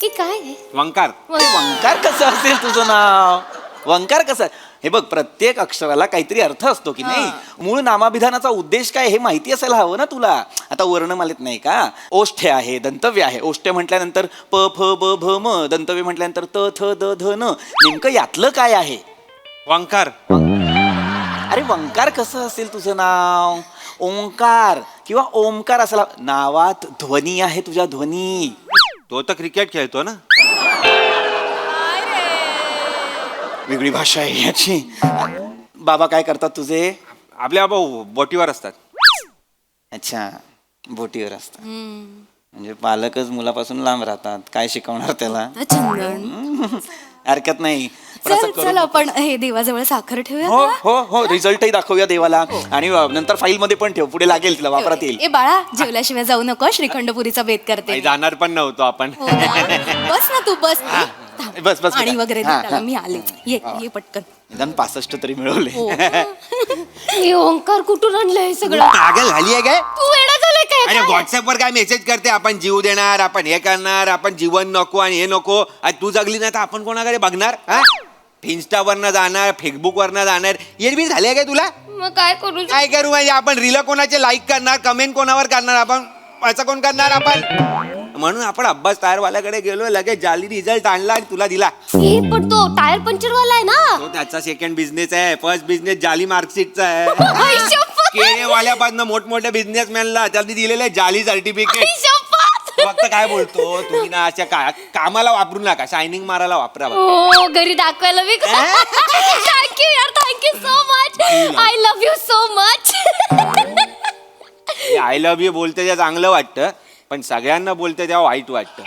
की काय आहे? वांकार. वंकार कसं असेल तुझं नाव? वंकार कसं? हे बघ प्रत्येक अक्षराला काहीतरी अर्थ असतो की नाही. मूळ नामाभिधानाचा उद्देश काय हे माहिती असायला हवं ना तुला. आता वर्णमालेत नाही का ओष्ठ्य आहे, दंतव्य आहे. ओष्ठ्य म्हटल्यानंतर प फ ब भ म, दंतव्य म्हटल्यानंतर त थ द ध न. नेमकं यातलं काय आहे? वांकार. अरे वंकार कसं असेल तुझं नाव? ओंकार किंवा ओमकार असायला. नावात ध्वनी आहे तुझ्या, ध्वनी. तो तर क्रिकेट खेळतो ना. वेगळी भाषा आहे याची. बाबा काय करतात तुझे? आपल्या बाबा बोटीवर असतात. अच्छा बोटीवर असतात. म्हणजे पालकच मुलापासून लांब राहतात. काय शिकवणार त्याला? चंदन हरकत नाही. पण असं चल करू चल नको. आपण हे देवाजवळ साखर ठेवूया हो ना? हो रिझल्टही दाखवूया देवाला. आणि नंतर फाईल मध्ये पण ठेव. पुढे लागेल तिला वापरात येईल. ए बाळा जेवल्याशिवाय जाऊ नको. श्रीखंडपुरीचा बेत करते काही मी. जाणार पण नव्हतो आपण. हो ना? बस ना तू बस. बस बस आणि बेटा. वगैरे हा, देताना हा. मी आले. ये पटकन. निदान 65 तरी मिळवले. हो. हे ओंकार कुठून आणलं हे सगळं? पागल झाली आहे काय? तू वेडा झालाय काय? अरे व्हॉट्सअपवर काय मेसेज करते, आपण जीव देणार, आपण हे करणार, आपण जीवन नको आणि हे नको. आणि तू जगली नाही तर आपण कोणाकडे बघणार? हा इन्स्टावरनं जाणार, फेसबुकवरनं जाणार. येरबीर झाली आहे काय तुला? मग काय करू? काय करू म्हणजे आपण रील कोणाचे लाईक करणार, कमेंट कोणावर करणार, आपण असं कोण करणार आपण? म्हणून आपण अब्बास टायरवाल्याकडे गेलो, लगेच जाली रिझल्ट आणला आणि तुला दिला. हे पण तो टायर पंक्चर वाला आहे ना. तो त्याचा सेकंड बिझनेस आहे. फर्स्ट बिझनेस जाली मार्कशीटचा आहे. आई शपथ. केळेवाल्यापासून मोठमोठ्या बिझनेसमॅनला त्यांनी दिलेलं आहे जाली सर्टिफिकेट. आई शपथ. फक्त काय बोलतो तुम्ही ना अशा कामाला वापरू नका, शायनिंग मारायला वापरा. हो घरी दाखवायला मी. थँक्यू यार, thank you so much. I love you so much. I love you बोलते तेव्हा चांगलं वाटतं, पण सगळ्यांना बोलते तेव्हा वाईट वाटतं.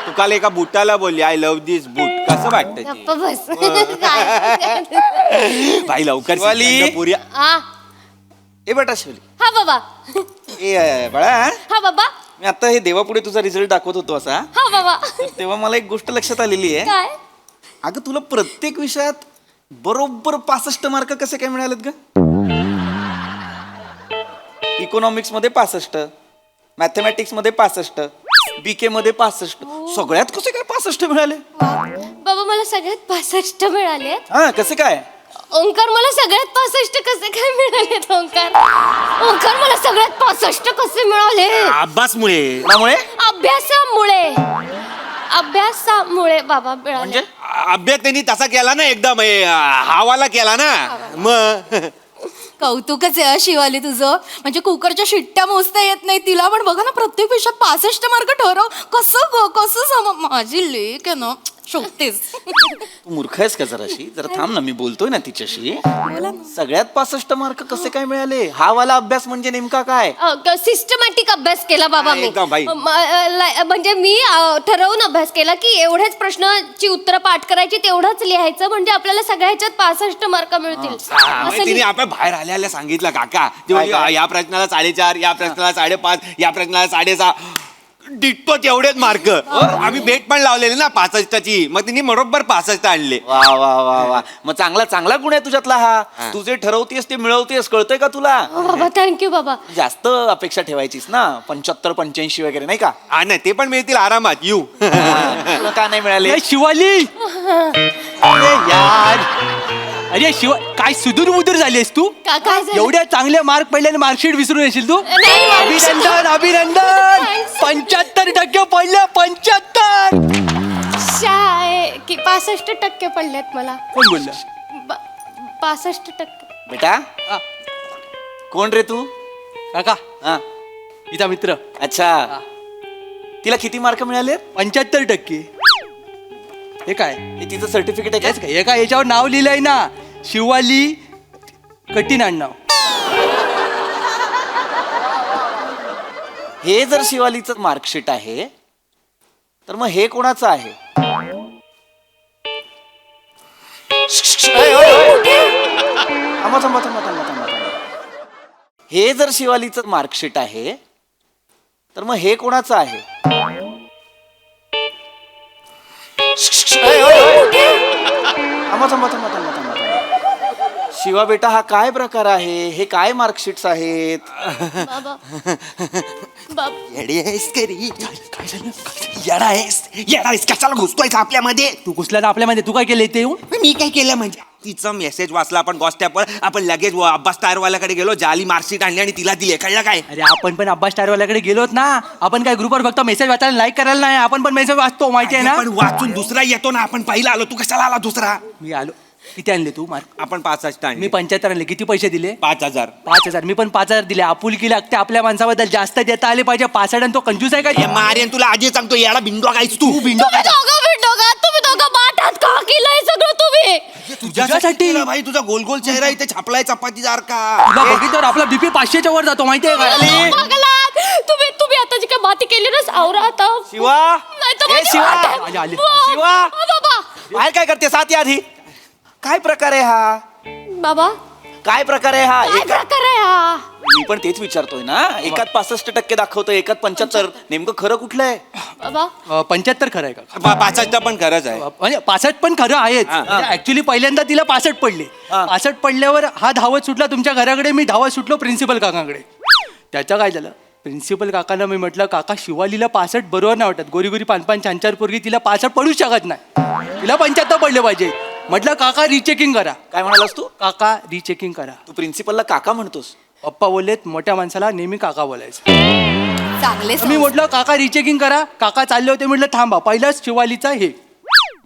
तू काल एका बुटाला बोलली आय लव्ह दिस बूट, कसं वाटतं ते? गप्प बस. भाई लवकर शिवाली. श्रीखंडपुरी. हा ए बेटा शिवली. हा बाबा. ए बाळा हा बाबा. मी आता हे देवापुढे तुझा रिझल्ट दाखवत होतो असा. हा बाबा. तर तेव्हा मला एक गोष्ट लक्षात आलेली आहे. काय? अगं तुला प्रत्येक विषयात बरोबर 65 मार्क कसे काय मिळालेत ग? इकॉनॉमिक्स मध्ये 65, मॅथमॅटिक्स मध्ये 65, बीके मध्ये 65. सगळ्यात कसे काय 65 मिळाले? बाबा मला सगळ्यात 65 मिळाले. हा कसे काय? ओंकार मला सगळ्यात 65 कसे काय मिळाले ओंकार मला सगळ्यात 65 कसे मिळाले अभ्यासमुळे त्यामुळे अभ्यासामुळे बाबा मिळाले म्हणजे अभ्यास त्यांनी तसा केला ना एकदम हावाला केला ना मग कौतुकच आहे शिवाली तुझं. म्हणजे कुकरच्या शिट्ट्या मोजता येत नाही तिला, पण बघा ना प्रत्येक विषयात 65 मार्क ठरव. कसं माझी लेक आहे ना शोधतेस. तू मूर्ख आहेस का जराशी? जरा थांब ना, मी बोलतोय ना तिच्याशी. सगळ्यात 65 मार्क कसे काय मिळाले? हा वाला अभ्यास म्हणजे नेमका काय? सिस्टमॅटिक अभ्यास केला बाबा मी. एकदम बाई. म्हणजे मी ठरवून अभ्यास केला की एवढ्याच प्रश्नाची उत्तरं पाठ करायची, तेवढंच लिहायचं, म्हणजे आपल्याला सगळ्या ह्याच्यात 65 मार्क मिळतील. असं तिने आपण बाहेर आल्याला सांगितलं काका ते म्हणजे या प्रश्नाला 4.5, या प्रश्नाला 5.5, या प्रश्नाला 6.5. डिट्टो तेवढेच मार्क. आम्ही बेट पण लावलेले ना 65ची, मग तिने बरोबर 65 आणले. वा वा वा वा, मग चांगला गुण आहे तुझ्यातला हा. तू जे ठरवतेस ते मिळवतेस, कळतंय का तुला? हो बाबा, थँक्यू बाबा. जास्त अपेक्षा ठेवायचीस ना, 75-85 वगैरे नाही का? हा नाही ते पण मिळतील आरामात येऊ. तुला का नाही मिळाले? ए, शिवाली अरे यार, अरे शिवा काय सुदूर बुदूर झालीस तू? काय झालं? एवढ्या चांगले मार्क पडले आणि मार्कशीट विसरून येशील तू? नाही, अभिनंदन अभिनंदन, 75% पडले. 75. की 65% पडलेत मला. कोण बोललं? 65%. बेटा हा, कोण रे तू? काका हा, तिचा मित्र. अच्छा. तिला किती मार्क मिळाले? 75%. हे काय? हे तिचं सर्टिफिकेट आहे हेच का? काय? हे काय याच्यावर नाव लिहिलंय ना, शिवाली कठीण आडनाव. हे जर शिवालीचं मार्कशीट आहे तर मग हे कोणाचं आहे? थांबा. हे जर शिवालीचं मार्कशीट आहे तर मग हे कोणाचं आहे? थांबा. शिवा बेटा, हा काय प्रकार आहे? हे काय मार्कशीट्स आहेत? बाबा बाबा येडायस कशाला घुसतोयस आपल्यामध्ये? तू घुसला ना आपल्यामध्ये, तू काय केलं इथे येऊन? मी काय केलं म्हणजे तिचा मेसेज वाचला आपण गॉस्टॅपवर, आपण लगेच अब्बास टायरवाल्याकडे गेलो, जाली मार्कशीट आणली आणि तिला दिली. कळलं काय? अरे आपण पण अब्बास टायरवाल्याकडे गेलोत ना. आपण काय ग्रुपवर फक्त मेसेज वाचायला, लाईक करायला नाही, आपण पण मेसेज वाचतो, माहिती आहे ना? पण वाचून दुसरा येतो ना. आपण पहिला आलो, तू कशाला आला दुसरा? मी आलो. किती आणले तू मार्क? आपण 65 आणले. मी 75 आणले. किती पैसे दिले? 5,000. 5,000. मी पण 5,000 दिले. आपुलकी लागते आपल्या माणसाबद्दल, जास्त देता आले पाहिजे. 65 आणि तो कंजूस आहे हे का? मारेन तुला आधी सांगतो, याला बिंदू गायच तू. तुम्ही दोघं बाटात का केलंय सगळं तुम्ही? तुझ्यासाठी भाई तुझा गोल गोल चेहरा इथे छापलाय चपाती सारखा. तुला बघितल्यावर आपला बीपी 500च्या वर जातो, माहितीये का? बघलात? तुम्ही आता जी काय माती केली ना, सावरा आता. शिवा, नाहीतर ए, माझी शिवा. वाट आहे. आले, आले. वा, शिवा. बाबा बाहेर काय करते? साथ या आधी. काय प्रकार आहे हा? बाबा काय प्रकार आहे हा? काय प्रकार आहे हा? मी पण तेच विचारतोय ना. एकात 65% दाखवतोय, एकात 75. नेमकं खरं कुठलं आहे? बाबा 75 खरं आहे का? 65 पण खरंच आहे. म्हणजे 65 पण खरं आहेच. ऍक्च्युली पहिल्यांदा तिला 65 पडले. 65 पडल्यावर हा धावत सुटला तुमच्या घराकडे, मी धावत सुटलो प्रिन्सिपल काकांकडे. त्याचं काय झालं? प्रिन्सिपल काकांना मी म्हटलं, काका शिवालीला 65 बरोबर नाही वाटत. गोरी गोरी 5-5 छान पोरगी, तिला 65 पडूच शकत नाही, तिला 75 पडले पाहिजे. म्हटलं काका रिचेकिंग करा. काय म्हणालास तू? काका रिचेकिंग करा. तू प्रिन्सिपलला काका म्हणतोस? पप्पा बोललेत मोठ्या माणसाला नेहमी काका बोलायचं. चांगले मी म्हटलं काका रिचेकिंग करा. काका चालले होते, म्हटलं थांबा, पहिलाच शिवालीचा हे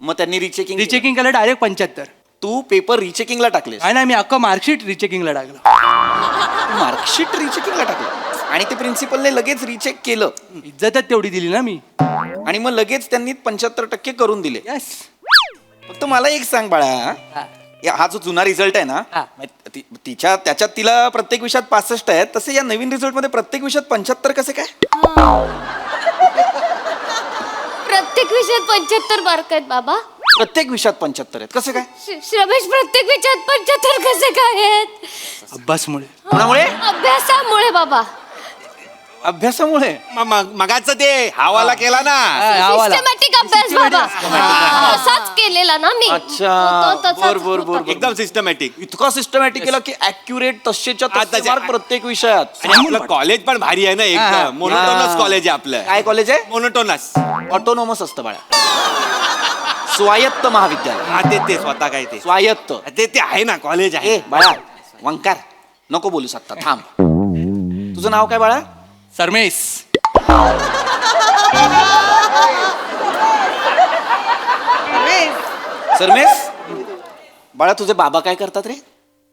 मग त्यांनी रिचेकिंग केलं डायरेक्ट 75. तू पेपर रिचेकिंगला टाकलेस? नाही मी अख्खं मार्कशीट रिचेकिंगला टाकलं. मार्कशीट रिचेकिंगला टाकलं आणि ते प्रिन्सिपलने लगेच रिचेक केलं. इज्जतच तेवढी दिली ना मी. आणि मग लगेच त्यांनी 75% करून दिले. यस. फक्त मला एक सांग बाळा, हा जो जुना रिझल्ट आहे ना, त्याच्यात तिला प्रत्येक विषयात 65 आहेत, तसे या नवीन रिझल्ट मध्ये प्रत्येक विषयात 75 कसे काय? प्रत्येक विषयात 75 मार्क आहेत बाबा. प्रत्येक विषयात 75 आहेत कसे काय? रमेश, प्रत्येक विषयात 75 कसे काय आहेत? अभ्यासमुळे. कोणामुळे? अभ्यासामुळे बाबा. अभ्यासामुळे? मगाच ते हावाला केला ना. सिस्टमॅटिक अभ्यास बाबा. असाच केलेला ना मी. अच्छा, तसाच बर. एकदम सिस्टमॅटिक. इतका सिस्टमॅटिक केला की ऍक्युरेट तसेच्या तसे मार्क प्रत्येक विषयात. आणि आपलं कॉलेज पण भारी आहे ना, एकदम मोनोटोनस कॉलेज आहे आपलं. काय कॉलेज आहे? मोनोटोनस. ऑटोनॉमस असतं बाळा. स्वायत्त महाविद्यालय. हा ते स्वतः काय ते स्वायत्त. ते आहे ना कॉलेज आहे. ए बाळा वंकार नको बोलू शकता, थांब. तुझं नाव काय बाळा? सरमेश. सरमेश. बाळा तुझे बाबा काय करतात रे?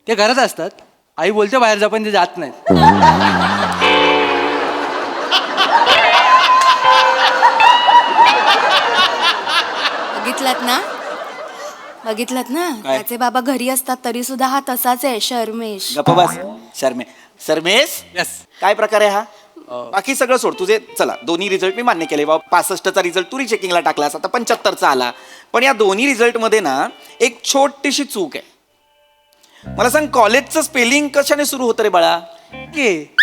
ते घरात असतात. आई बोलते बाहेर जा पण ते जात नाहीत. बघितलात ना त्याचे बाबा घरी असतात तरी सुद्धा हा तसाच आहे शर्मेश. गप्प बस. सरमेश Yes. काय प्रकार आहे हा? बाकी सगळं सोड, तुझे चला दोन्ही रिझल्ट मी मान्य केले बाबा. 65चा रिझल्ट तू रिचेकिंगला टाकलास, आता 75चा आला. पण या दोन्ही रिझल्ट मध्ये ना एक छोटीशी चूक आहे. मला सांग कॉलेजचं स्पेलिंग कशाने सुरू होतं रे बाळा? के.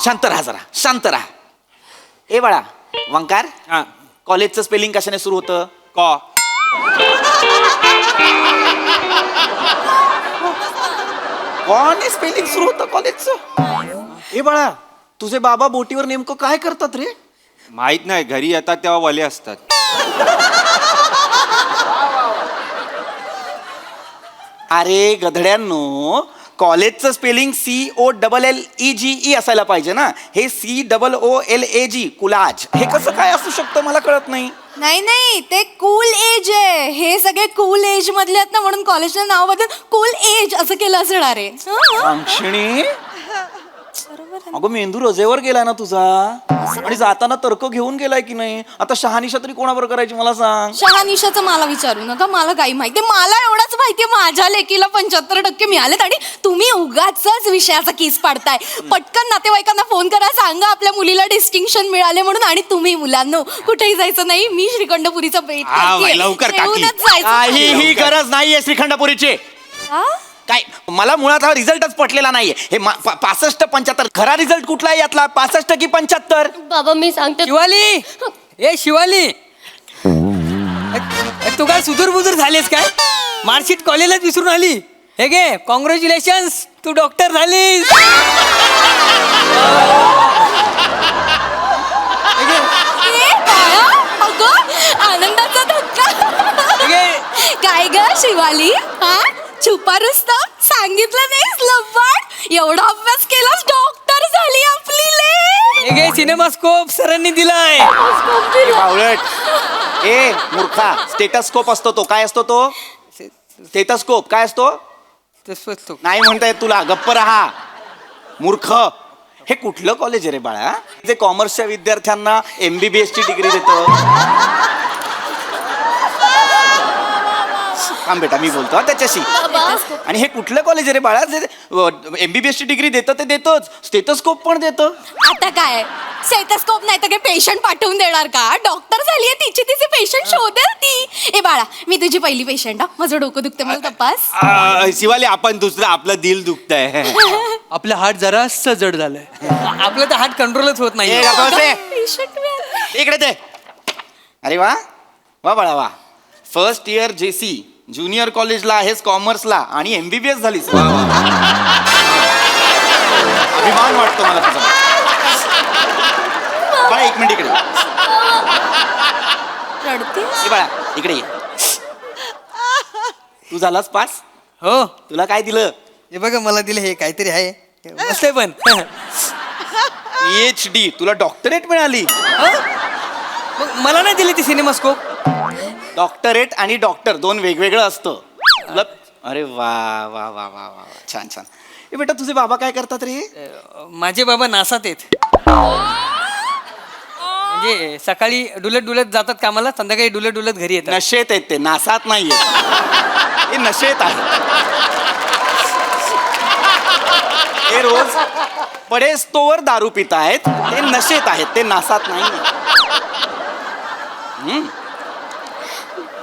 शांत राहा जरा, शांत राहा. ए बाळा वंकार, हा कॉलेजचं स्पेलिंग कशाने सुरू होतं? कॉ कोण स्पेलिंग सुरू होतं कॉलेजचं? ए बाळा तुझे बाबा बोटीवर नेमकं काय करतात रे? माहित नाही, घरी येतात तेव्हा वले असतात. अरे गधड्यांनो, कॉलेजचं स्पेलिंग COLLEGE असायला पाहिजे ना. हे COOLAG कुलाज, हे कसं काय असू शकतं मला कळत नाही. नाही ते कूल एज आहे. हे सगळे कूल एज मधले आहेत ना म्हणून कॉलेजचं नाव बदलून कूल एज असं केलं असणार आहे. अंक्षणी, अगं मेंदू रजेवर गेला ना तुझा, आणि जाताना तर्क घेऊन गेलाय की नाही? आता शहानिशा तरी कोणावर करायची मला सांग. शहानिशाचं मला विचारू नका, मला काही माहिती. मला एवढंच माहितीये माझ्या लेकीला 75% मिळालेत आणि तुम्ही उगाच विषयाचा किस पाडताय. पटकन नातेवाईकांना फोन करा, सांगा आपल्या मुलीला डिस्टिंक्शन मिळाले म्हणून. आणि तुम्ही मुलांनो कुठेही जायचं नाही, मी श्रीखंडपुरीचा बेट हा, लवकर काकी. जेवूनच जायचं. काहीही गरज नाहीये श्रीखंडपुरीची. हा? काय मला मुळात हा रिझल्टच पटलेला नाहीये. हे 65-75 खरा रिझल्ट कुठला आहे यातला? 65 की 75? बाबा मी सांगते शिवाली, ए शिवाली, तू काय सुधूर बुजूर झालीस काय? मार्कशीट कॉलेजलाच विसरून आली. हे गे कॉंग्रॅच्युलेशन्स, तू डॉक्टर झालीस. ए, बाळा, अगं, आनंदाचा धक्का. काय ग शिवाली, हा छुपा रुस्तम, सांगितलं नाहीस लबाड? एवढा अभ्यास केलास, डॉक्टर झाली आपली ले. हे गे सिनेमास्कोप सरांनी दिलाय. बावळट. ए मूर्खा, स्टेटस्कोप असतो तो. काय असतो तो? स्टेटस्कोप काय असतो? नाही म्हणता येत तुला, गप्प राहा मूर्ख. हे कुठलं कॉलेज आहे रे बाळा, जे कॉमर्सच्या विद्यार्थ्यांना MBBS ची डिग्री देतं? थांब बेटा, मी बोलतो त्याच्याशी. आणि हे कुठलं कॉलेज आहे रे बाळा, जे MBBS ची डिग्री देतं? ते देतच, स्टेटस्कोप पण देतं. आता काय स्टेथोस्कोप नाही तर काय पेशंट पाठवून देणार का? डॉक्टर झालीये, तिचे पेशंट शोधेल ती. ए बाळा, मी तुझी पहिली पेशंट. माझं डोकं दुखते, मला तपास. शिवाली, आपण दुसरं आपलं दिल दुखतंय. आपलं हार्ट जरास जड झालंय. आपलं तर हार्ट कंट्रोलच होत नाही. ए, गप्प बस रे. पेशंट मिळाला. इकडे ते. अरे वा वा बाळा वा. फर्स्ट इयर JC, ज्युनियर कॉलेजला आहेस कॉमर्सला, आणि MBBS झालीस. वा, वा, वा. अभिमान वाटतो मला तुझा. बाळा एक मिनिट इकडे. रडतेस? ए बाळा इकडे ये. तू झालास पास? हो, तुला काय दिलं? हे बघा मला दिलं, हे काहीतरी आहे मस्त आहे पण. PhD, तुला डॉक्टरेट मिळाली. मग मला नाही दिली ती सिनेमास्कोप. डॉक्टरेट आणि डॉक्टर दोन वेगवेगळं असतं. तुला अरे वा वा वा वा वा, छान छान. ए बेटा, तुझे बाबा काय करतात रे? माझे बाबा नासात आहेत. म्हणजे सकाळी डुलत डुलत जातात कामाला, संध्याकाळी डुलत डुलत घरी येतात. नशेत आहेत ते, नासात नाहीये. हे नशेत आहे. हे रोज पडेस्तोवर दारू पित आहेत, ते नशेत आहेत, ते नासात नाही.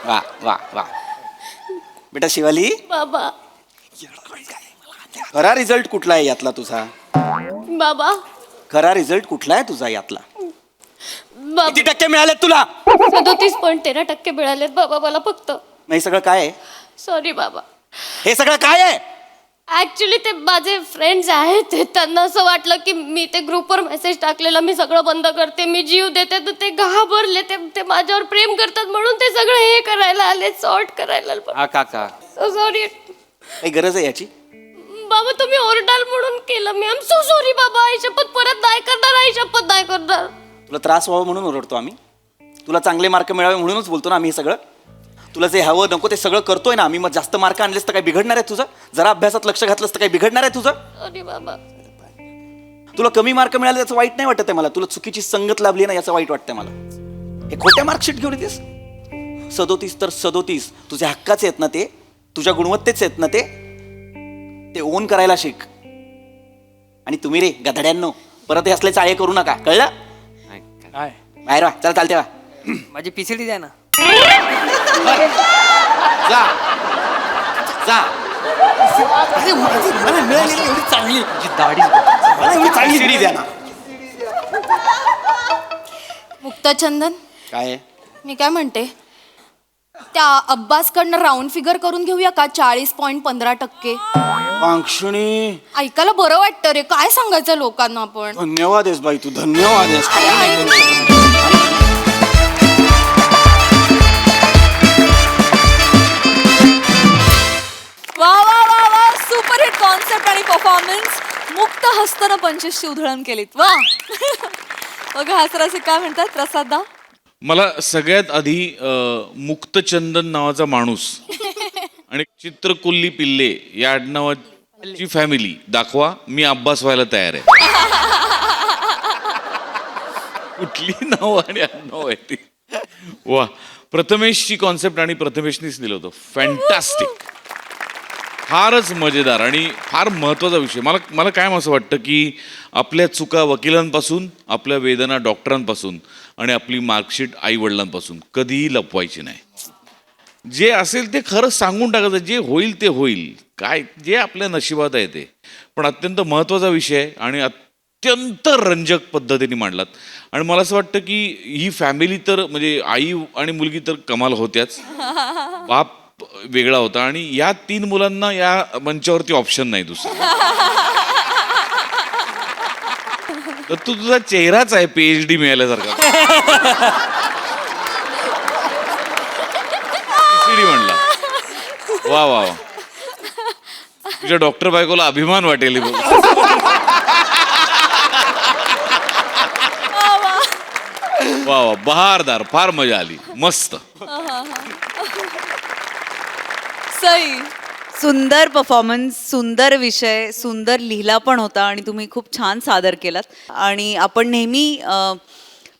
वा वा वा. बेटा शिवाली, बाबा. खरा रिझल्ट कुठला आहे यातला तुझा? बाबा. खरा रिझल्ट कुठला आहे तुझा यातला? बाबा. किती टक्के मिळाले तुला? 37.13% मिळालेत बाबा मला फक्त. हे सगळं काय आहे? सॉरी बाबा. हे सगळं काय आहे? ऍक्च्युली ते माझे फ्रेंड्स आहेत त्यांना असं वाटलं की मी ते ग्रुपवर मेसेज टाकलेला मी सगळं बंद करते मी जीव देते तर ते घाबरले ते माझ्यावर प्रेम करतात म्हणून ते सगळं हे करायला आले सॉर्ट करायला हा काका सॉरी काही गरज आहे याची? बाबा तुम्ही ओरडाल म्हणून केलं मी आय एम सो सॉरी बाबा आई शपथ परत नाही करणार आई शपथ नाही करणार. तुला त्रास व्हावा म्हणून ओरडतो आम्ही? तुला चांगले मार्क मिळावे म्हणूनच बोलतो ना आम्ही हे सगळं? तुला जे हवं नको ते सगळं करतोय ना आम्ही. मग जास्त मार्क आणलेस तर काही बिघडणार आहे तुझं? जरा अभ्यासात लक्ष घातलंस तर काही बिघडणार आहे तुझं? सॉरी बाबा. तुला कमी मार्क मिळाले त्याचं वाईट नाही वाटत आहे मला. तुला चुकीची संगत लाभली ना याचं वाईट वाटतंय मला. हे खोट्या मार्कशीट घेऊन येतेस. 37 तर 37 तुझ्या हक्काचे आहेत ना ते? तुझ्या गुणवत्तेचे आहेत ना ते ओन करायला शिक. आणि तुम्ही रे गधड्यांनो परत हे असले चाळे करू नका, कळलं? काय बाहेर वा, चला चालते वा. माझी पीसीडी द्या ना. जा जा मला मिळालेली एवढी चांगली दाढी मला एवढी चांगली शिडी द्या ना. मुक्ताचंदन काय आहे? मी काय म्हणते त्या अब्बासकडनं राऊंड फिगर करून घेऊया का 40.15%. पांक्षणी ऐकायला बरं वाटतं रे काय सांगायचं लोकांना आपण. धन्यवाद आहेस बाई तू, धन्यवाद आहेस. वा वा वा वा सुपरहिट कॉन्सेप्ट आणि परफॉर्मन्स. मुक्त हस्तनं 25ची उधळण केलीत वा. बघा हसराचे काय म्हणतात प्रसादा. मला सगळ्यात आधी मुक्तचंदन नावाचा माणूस आणि चित्रकुल्ली पिल्ले या आडनावाची फॅमिली दाखवा. मी अब्बास व्हायला तयार आहे. कुठली नाव आणि आडनाव आहे ती? वा. प्रथमेशची कॉन्सेप्ट आणि प्रथमेशनीच दिलं होतं. फॅन्टॅस्टिक. फारच मजेदार आणि फार महत्त्वाचा विषय. मला काय असं वाटतं की आपल्या चुका वकिलांपासून, आपल्या वेदना डॉक्टरांपासून आणि आपली मार्कशीट आई वडिलांपासून कधीही लपवायची नाही. जे असेल ते खरं सांगून टाकायचं. जे होईल ते होईल. काय जे आपल्या नशिबात आहे ते. पण अत्यंत महत्त्वाचा विषय आहे आणि अत्यंत रंजक पद्धतीने मांडलात. आणि मला असं वाटतं की ही फॅमिली तर म्हणजे आई आणि मुलगी तर कमाल होत्याच. बाप वेगळा होता आणि या 3 मुलांना या मंचावरती ऑप्शन नाही दुसरं. तर तुझा चेहराच आहे PhD मिळाल्यासारखा. PhD म्हणला. वा वा वा. तुझ्या डॉक्टर बायकोला अभिमान वाटेल हे बघ. वा वा बहारदार. फार मजा आली. मस्त. सई सुंदर परफॉर्मन्स, सुंदर विषय, सुंदर लिहिला पण होता आणि तुम्ही खूप छान सादर केलात. आणि आपण नेहमी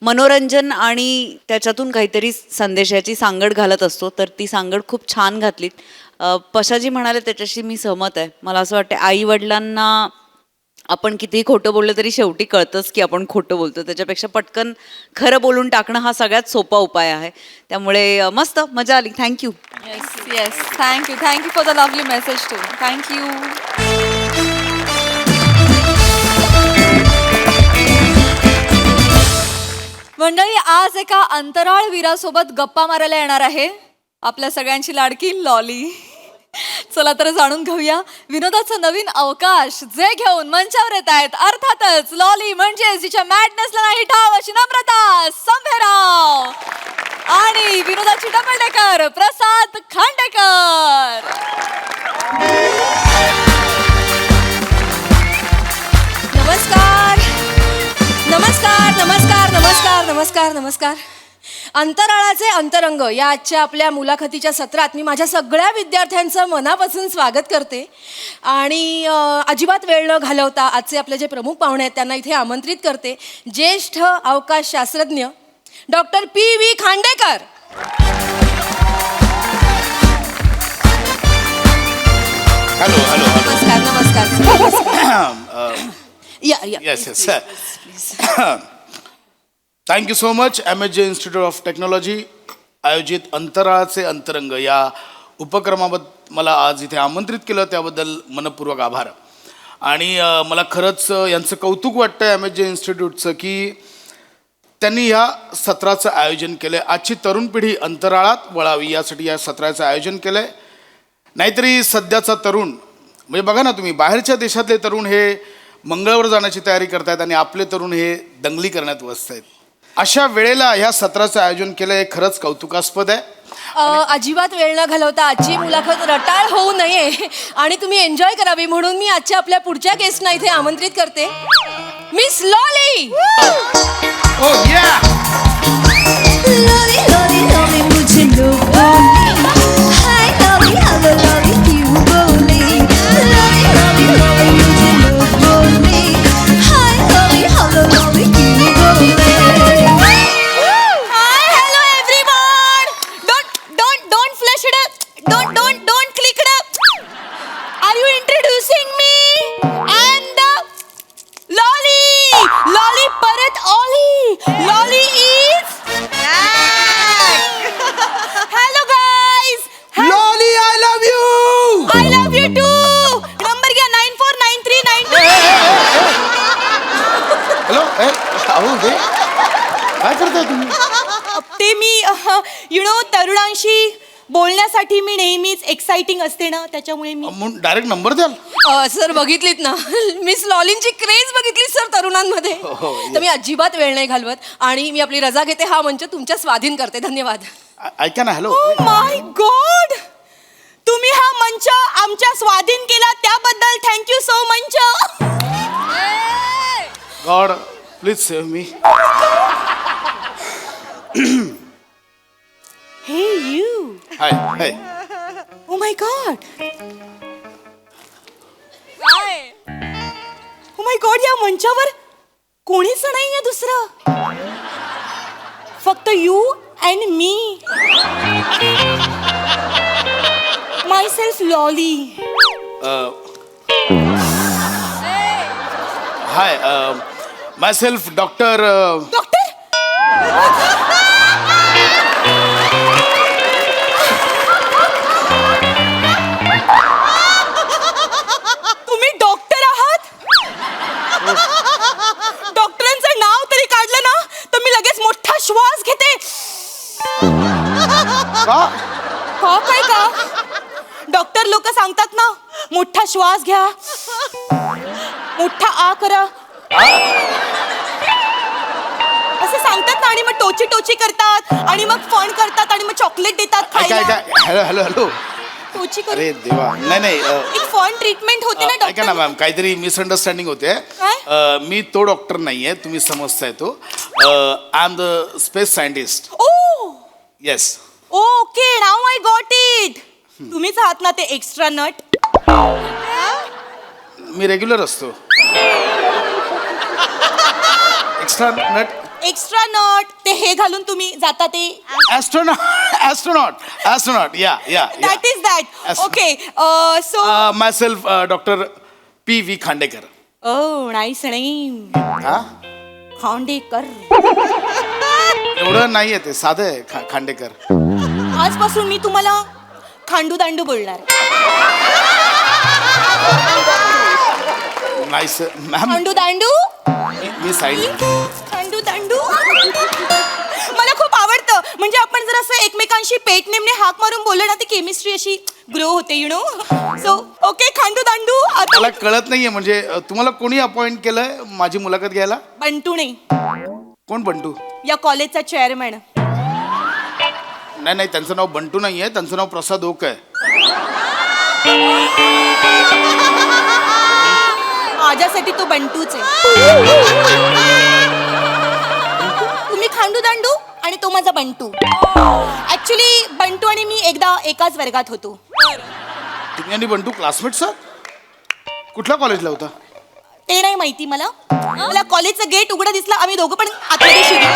मनोरंजन आणि त्याच्यातून काहीतरी संदेशाची सांगड घालत असतो, तर ती सांगड खूप छान घातलीत. पशाजी म्हणाले त्याच्याशी मी सहमत आहे. मला असं वाटतं आई वडिलांना आपण कितीही खोटं बोललं तरी शेवटी कळतंच की आपण खोटं बोलतो. त्याच्यापेक्षा पटकन खरं बोलून टाकणं हा सगळ्यात सोपा उपाय आहे. त्यामुळे मस्त मजा आली. Thank you. Yes yes thank you for the lovely message too. Thank you. मंडळी आज एका अंतराळ वीरासोबत गप्पा मारायला येणार आहे आपल्या सगळ्यांची लाडकी लॉली. चला तर जाणून घेऊया विनोदाचा नवीन अवकाश जे घेऊन मंचावर येत आहेत. अर्थातच लॉली म्हणजे जिच्या मॅडनेसला नाही ठाव अशी नम्रता संभेराव आणि विनोदाची डबल डेकर प्रसाद खांडेकर. नमस्कार नमस्कार नमस्कार नमस्कार नमस्कार नमस्कार. अंतराळाचे अंतरंग या आजच्या आपल्या मुलाखतीच्या सत्रात मी माझ्या सगळ्या विद्यार्थ्यांचं मनापासून स्वागत करते. आणि अजिबात वेळ न घालवता आजचे आपले जे प्रमुख पाहुणे आहेत त्यांना इथे आमंत्रित करते. ज्येष्ठ अवकाशशास्त्रज्ञ doctor PV Khandekar. Hello hello नमस्कार नमस्कार. या yes yes thank you so much. MSJ institute of technology आयोजित अंतराळाचे अंतरंग या उपक्रमाबद्दल मला आज इथे आमंत्रित केलं त्याबद्दल मनपूर्वक आभार. आणि मला खरंच यांचं कौतुक वाटतं MSJ इन्स्टिट्यूटचं की त्यांनी या सत्राचं आयोजन केलं आहे. आजची तरुण पिढी अंतराळात वळावी यासाठी या सत्राचं आयोजन केलं आहे. नाहीतरी सध्याचा तरुण म्हणजे बघा ना तुम्ही, बाहेरच्या देशातले तरुण हे मंगळावर जाण्याची तयारी करतायत आणि आपले तरुण हे दंगली करण्यात व्यस्त आहेत. अशा वेळेला ह्या सत्राचं आयोजन केलं हे खरंच कौतुकास्पद आहे. अजिबात वेळ न घालवता आजची मुलाखत रटाळ होऊ नये आणि तुम्ही एन्जॉय करावी म्हणून मी आजच्या आपल्या पुढच्या गेस्टना इथे आमंत्रित करते. Miss lolly. काय करताय तुम्ही? ते मी तरुणांशी बोलण्यासाठी मी नेहमीच एक्साइटिंग असते ना, त्याच्यामुळे मी डायरेक्ट नंबर द्याल? सर बघितलीत ना मिस लॉलिनची क्रेज बघितली सर तरुणांमध्ये. तर मी अजिबात वेळ नाही घालवत आणि मी आपली रजा घेते. हा मंच तुमच्या स्वाधीन करते. धन्यवाद. ऐका ना. हॅलो. माय गॉड, तुम्ही हा मंच आमच्या स्वाधीन केला त्याबद्दल thank you so much. God please save me. Hey you. Hi hi. Oh my god. Oh my god, या मंचावर कोणीच नाहीये दुसरं, फक्त you and me. Myself lolly. Hi my self doctor. Doctor तुम्ही डॉक्टर आहात? डॉक्टरांचं नाव तरी काढलं ना तर मी लगेच मोठा श्वास घेते. का काय का डॉक्टर लोक सांगतात ना, मोठा श्वास घ्या, मोठा आ करा असं सांगतात ना, आणि मग टोची टोची करतात आणि मग फण करतात आणि मग चॉकलेट देतात खायला. Hello hello hello. टोची करून अरे देवा. नाही एक फन ट्रीटमेंट होते ना ऐका ना डॉक्टर. मॅम, काहीतरी मिसअंडरस्टँडिंग होते. काय? मी तो डॉक्टर नाहीये, तुम्ही समजताय तो. I am the space scientist. Oh yes. Okay, now I got it. तुम्हीच आहात ना ते एक्स्ट्रा नट? मी रेग्युलर असतो. Extra nut. एक्स्ट्रा नट ते हे घालून तुम्ही जाता ते. Astronaut. Yeah that is that. Okay, so my self doctor P.V. Khandekar. Oh nice name. हा, खांडेकर. एवढं नाहीये ते, साधं आहे खांडेकर. आजपासून मी तुम्हाला खांडू दांडू बोलणार. Nice ma'am. खांडू दांडू. मी सायंटिस्ट. खांडू दांडू मला खूप आवडतं. म्हणजे आपण जर असं एकमेकांशी पेट नेमणे हाक मारून बोललो ना, ती केमिस्ट्री अशी ग्रो होते, you know. So okay, Khandu दांडू. आता मला कळत नाहीये, म्हणजे तुम्हाला कोणी अपॉइंट केलंय माझी मुलाखत घ्यायला? बंटूने, कोण बंटू? या कॉलेजचा चेअरमॅन. नाही, त्यांचं नाव बंटू नाहीये, त्यांचं नाव प्रसाद ओक आहे. माझ्यासाठी तो बंटूच आहे. तुम्ही खांडू दांडू आणि तो माझा बंटू. ऍक्च्युली बंटू आणि मी एकदा एकाच वर्गात होतो. तुम्ही आणि बंटू क्लासमेट्स आहात? कुठल्या कॉलेजला होता? ते नाही माहिती मला. मला कॉलेजचं गेट उघडं दिसलं, आम्ही दोघं पण आतमध्ये शिरलो.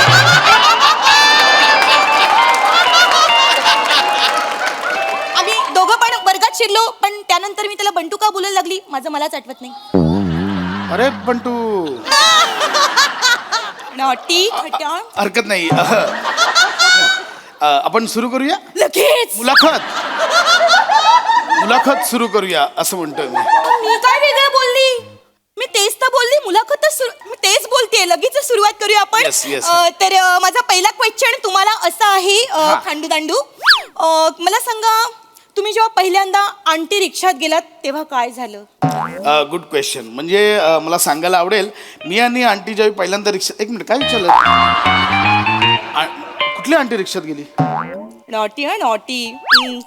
आम्ही दोघं पण वर्गात शिरलो, पण त्यानंतर मी त्याला बंटू का बोलायला लागली माझं मलाच आठवत नाही. अरे बंटू. नॉटी खट्याळ. हरकत नाही. आपण सुरू करूया लगेच. मुलाखत सुरू करूया असं म्हणतोय मी. मी काय वेगळं बोलली? मी तेच तर बोलली. मुलाखत मी तेच बोलतेय. लगेच सुरुवात करूया आपण. Yes. तर माझा पहिला क्वेश्चन तुम्हाला असा आहे, खांडू दांडू, मला सांगा तुम्ही जेव्हा पहिल्यांदा आंटी रिक्षात गेलात तेव्हा काय झालं? Good question. म्हणजे मला सांगायला आवडेल, मी आणि आंटी ज्यावेळी पहिल्यांदा रिक्षा, एक मिनिट काय विचारलं? कुठली आंटी रिक्षात गेली? नॉटी हा नॉटी.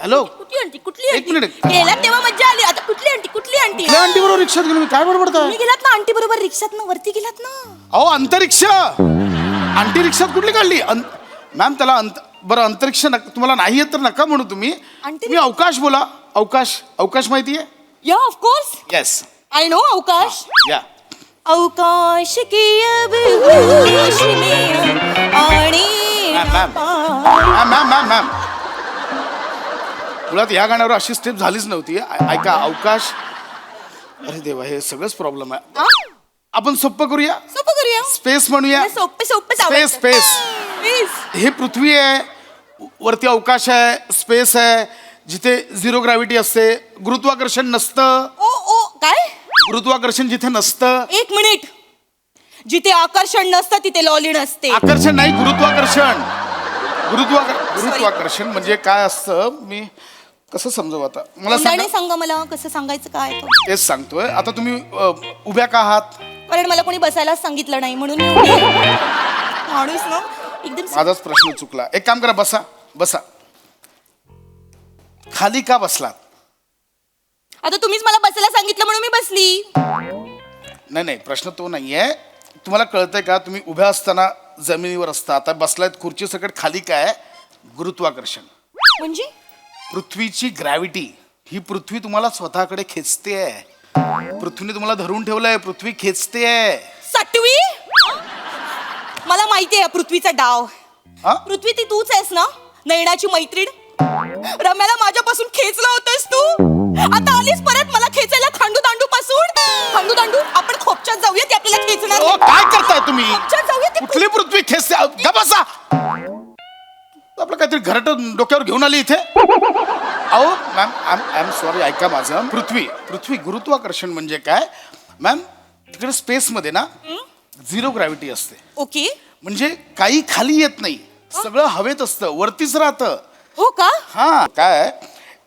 हॅलो, कुठली आंटी कुठली एक आंटी? मिनिट. गेलात तेव्हा मज्जा आली. आता कुठली आंटी कुठली आंटी? कुठल्या आंटी बरोबर रिक्षात गेलो मी? काय बडबडताय? तुम्ही गेलात ना आंटी बरोबर रिक्षात ना वरती गेलात ना. अहो अंतरिक्षा, आंटी रिक्षात कुठली काढली? मॅम त्याला बरं अंतरिक्ष तुम्हाला नाही येत तर नका म्हणू तुम्ही. तुम्ही अवकाश बोला. अवकाश, अवकाश माहितीये? या of course yes, I know अवकाश. या. अवकाश की अब होश में आने मॅम ना मॅम मॅम मॅम मॅम मुळात या गाण्यावर अशी स्टेप झालीच नव्हती. ऐका, अवकाश. अरे देवा, हे सगळंच प्रॉब्लेम आहे. आपण सोपं करूया, सोपं करूया. स्पेस म्हणूया. सोपे सोपे स्पेस स्पेस. हे पृथ्वी आहे, वरती अवकाश आहे, स्पेस आहे, जिथे झिरो ग्रॅव्हिटी असते, गुरुत्वाकर्षण नसतं. ओ ओ काय? गुरुत्वाकर्षण जिथे नसतं. एक मिनिट. जिथे आकर्षण नसतं तिथे लॉली नसते. आकर्षण नाही, गुरुत्वाकर्षण. गुरुत्वाकर्षण म्हणजे काय असतं, मी कसं समजू आता? मला सांगा. सांगा मला कसं सांगायचं काय तो. तेच सांगतोय. आता तुम्ही उभ्या का आहात? कारण मला कोणी बसायलाच सांगितलं नाही म्हणून मी उभी आहे. माणूस ना एकदम माझाच प्रश्न चुकला. एक काम करा, बसा बसा. खाली का बसलात? आता तुम्हीच मला बसायला सांगितलं म्हणून मी बसली. नाही नाही, प्रश्न तो नाहीये. तुम्हाला कळतंय का, तुम्ही उभ्या असताना जमिनीवर असता, आता बसलायत खुर्ची सकट, खाली काय? गुरुत्वाकर्षण. म्हणजे पृथ्वीची ग्रॅव्हिटी. ही पृथ्वी तुम्हाला स्वतःकडे खेचते. पृथ्वीने तुम्हाला धरून ठेवलंय, पृथ्वी खेचते. सटवी. मला माहितीये पृथ्वीचा डाव. हा? पृथ्वी ती तूच आहेस ना, नयनाची मैत्रीण. रम्याला माझ्यापासून खेचला होतस तू. आता आलीस परत मला खेचायला खांडू दांडू पासून. खांडू दांडू आपण खोपच्यात जाऊया, ती आपल्याला खेचणार ओ, नाही. काय करताय तुम्ही? खोपच्यात जाऊया ती. कुठली पृथ्वी खेचते? का बसा. आपलं काहीतरी घरट डोक्यावर घेऊन आली इथे. अहो मॅम, आय एम सॉरी, ऐका माझं. पृथ्वी गुरुत्वाकर्षण म्हणजे काय मॅम? तिकडे स्पेसमध्ये ना झिरो ग्रॅव्हिटी असते. ओके. म्हणजे काही खाली येत नाही, सगळं हवेत असतं, वरतीच राहतं. हो का? हा, काय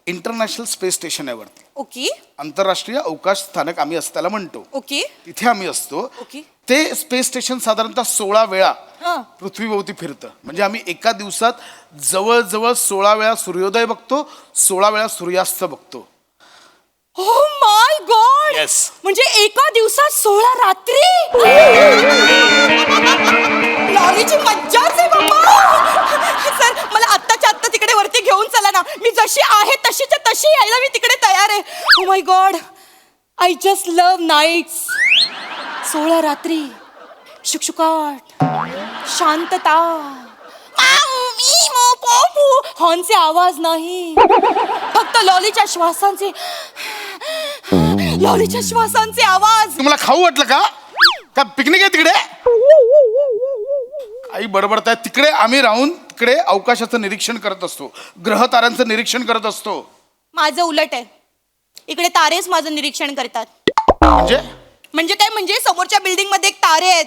इंटरनॅशनल स्पेस स्टेशन आहे वरती. ओके आंतरराष्ट्रीय अवकाश स्थानक आम्ही त्याला म्हणतो. ओके तिथे आम्ही असतो. ओके. ते स्पेस स्टेशन साधारणतः 16 वेळा हा. पृथ्वीभोवती फिरतं. म्हणजे आम्ही एका दिवसात जवळजवळ 16 वेळा सूर्योदय बघतो, 16 वेळा सूर्यास्त बघतो. ओ माय गॉड. Yes. म्हणजे एका दिवसात 16 रात्री. लॉलीची मज्जाच आहे बाबा. सर मला आत्ताच्या आत्ता तिकडे वरती घेऊन चला ना. मी जशी आहे तशीच्या तशी यायला मी तिकडे तयार आहे. ओ my God, I just love nights. 16 रात्री, शुकशुकाट, शांतता, हॉर्नचे आवाज नाही, फक्त लॉलीच्या श्वासांचे आवाज. तुम्हाला खाऊ वाटलं का? का पिकनिक आहे तिकडे? आई बडबडताय. तिकडे आम्ही राहून तिकडे अवकाशाचं निरीक्षण करत असतो, ग्रह ताऱ्यांचं निरीक्षण करत असतो. माझं उलट आहे. इकडे तारेच माझं निरीक्षण करतात. म्हणजे काय? म्हणजे समोरच्या बिल्डिंग मध्ये एक तारे आहेत,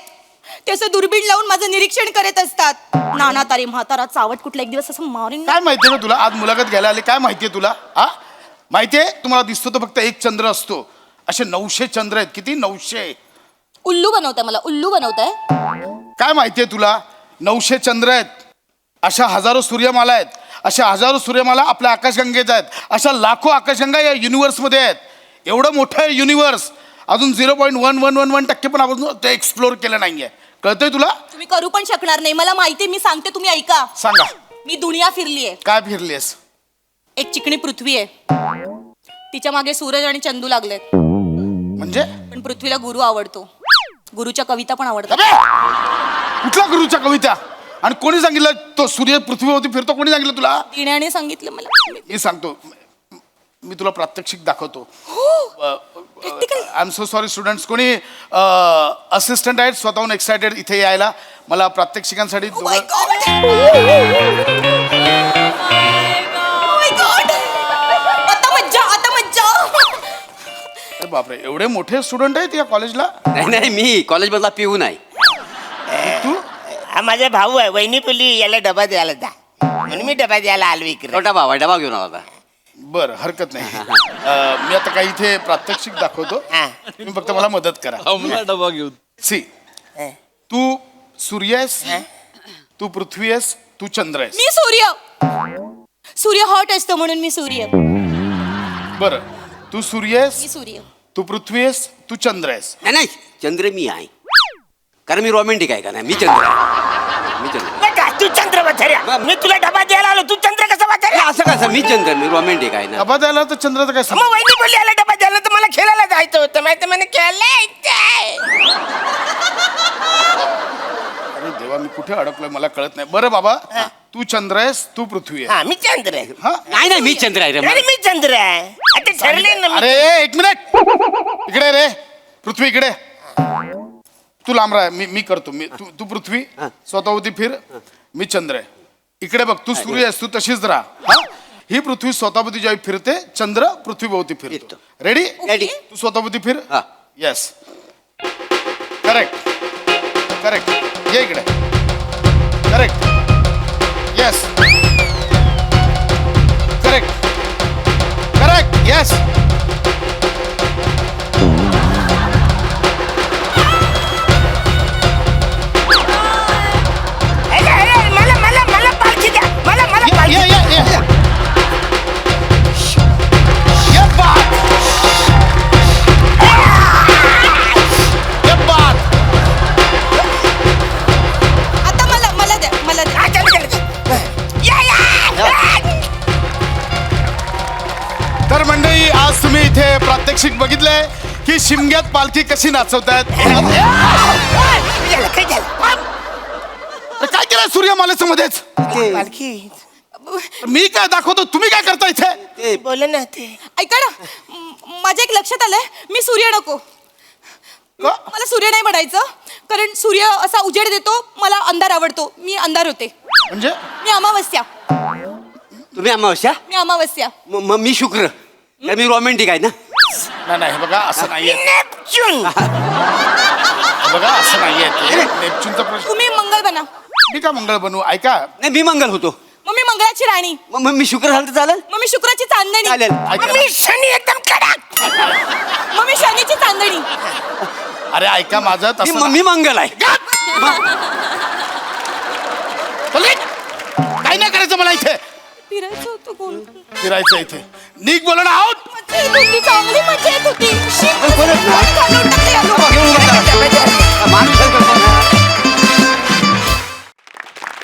ते असं दुर्बीण लावून माझं निरीक्षण करत असतात. नाना तारे म्हातारा चावट कुठला एक दिवस असं मारून. काय माहितीये का तुला? आज मुलाखत घ्यायला आले, काय माहितीये तुला? हा, माहितीये तुम्हाला? दिसतो तो फक्त एक चंद्र असतो, असे 900 चंद्र आहेत. किती? 900. उल्लू बनवताय मला, उल्लू बनवताय. काय माहितीये तुला? 900 चंद्र आहेत, अशा हजारो सूर्यमाला आहेत, अशा हजारो सूर्यमाला आपल्या आकाशगंगेत आहेत, अशा लाखो आकाशगंगा या युनिव्हर्समध्ये आहेत. एवढं मोठं आहे युनिव्हर्स, अजून 0.1111% पण आपण ते एक्सप्लोर केलं नाहीये. कळतंय तुला? तुम्ही करू पण शकणार नाही, मला माहिती. मी सांगते, तुम्ही ऐका. सांगा. मी दुनिया फिरलीये. काय फिरलीस? एक चिकणी पृथ्वी आहे, तिच्या मागे सूरज आणि चंदू लागलेत. म्हणजे? पण पृथ्वीला गुरु आवडतो, गुरुच्या कविता पण आवडतात. कुठल्या गुरुच्या कविता? आणि कोणी सांगितलं तो सूर्य पृथ्वीवरती फिरतो? कोणी सांगितलं तुला? तिण्याने सांगितलं मला. मी सांगतो, मी तुला प्रात्यक्षिक दाखवतो. I am so sorry students. कोणी असिस्टंट आहेत स्वतःहून एक्सायटेड इथे यायला मला प्रात्यक्षिकांसाठी? बापरे, एवढे मोठे स्टुडंट आहेत या कॉलेजला? नाही, मी कॉलेजमधला पिऊन आहे. तू? हा माझा भाऊ आहे. वहिनी बोलली याला डबा द्यायला जा, म्हणून मी डबा द्यायला आलो इकडे. छोटा भावा डबा घेऊन आला होता. बरं हरकत नाही मी आता काही इथे प्रात्यक्षिक दाखवतो तुम्ही फक्त मला मदत करा आम्हाला डबा घेऊन सी तू सूर्य आहेस तू पृथ्वी आहेस तू चंद्र आहेस मी सूर्य हॉट असतो म्हणून मी सूर्य बरं तू सूर्य आहेस मी सूर्य तू पृथ्वी आहेस तू चंद्र आहेस नाही नाही चंद्र मी आहे कारण मी रोमॅन्टिक आहे का नाही मी चंद्र आहे मी चंद्र तू चंद्र मी तुला डबा द्यायला आलो तू चंद्र कसा आहे. असं कसं मी चंद्र मी रोमॅन्टिक आहे ना डबा द्यायला तर चंद्राचं काय संबंध? वहिनी बोलली आला डबा द्यायला तर मला खेळायला जायचं होतं माहिती म्हणे अरे देवा मी कुठे अडकलोय मला कळत नाही बरं बाबा तू चंद्र आहेस तू पृथ्वी आहे मी चंद्र आहे हा नाही नाही मी चंद्र आहे रे मी चंद्र आहे आता ठरले ना अरे एक मिनिट इकडे रे पृथ्वी इकडे तू लांब राह मी करतो मी तू पृथ्वी स्वतःवरती फिर मी चंद्र आहे इकडे बघ तू सूर्य आहेस तू तशीच राहा हा ही पृथ्वी स्वतःभोवती जेव्हा फिरते चंद्र पृथ्वीभोवती फिरतो रेडी रेडी तू स्वतःभोवती फिर हा. येस करेक्ट करेक्ट ये इकडे correct yes correct correct yes मला पालखी द्या मला ये बात ये बात आता मला द्या तर मंडळी आज तुम्ही इथे प्रात्यक्षिक बघितलंय की शिमग्यात पालखी कशी नाचवतायत काय केलंय सूर्यमालेचं मध्येच पालखी मी काय दाखवतो तुम्ही काय करता इथे बोल ना ते ऐका ना माझ्या एक लक्षात आलंय मी सूर्य नको मला सूर्य नाही म्हणायचं कारण सूर्य असा उजेड देतो मला अंधार आवडतो मी अंधार होते म्हणजे मी अमावस्या तुम्ही अमावस्या मी अमावस्या मग मी शुक्र कारण मी रोमॅन्टिक आहे ना नाही हे बघा असं नाहीये नेपच्यून बघा असं नाहीये ते. नेपच्यूनचा प्रश्न तुम्ही मंगळ बना मी का मंगळ बनवू ऐका नाही मी मंगल होतो मग मी मंगळाची राणी मग मी शुक्र झालं तर चालेल मग मी शुक्राची चांदणी चालेल ऐका मी शनी एकदम कडक मग मी शनीची चांदणी अरे ऐका माझं तसं मी मंगल आहे नाही. काय नाही करायचं मला इथे फिरायचं होतं गोल फिरायचं इथे निक बोलणं आउट मजा येत होती चांगली मजा येत होती शी, परत ना. घालून टाकले यालो.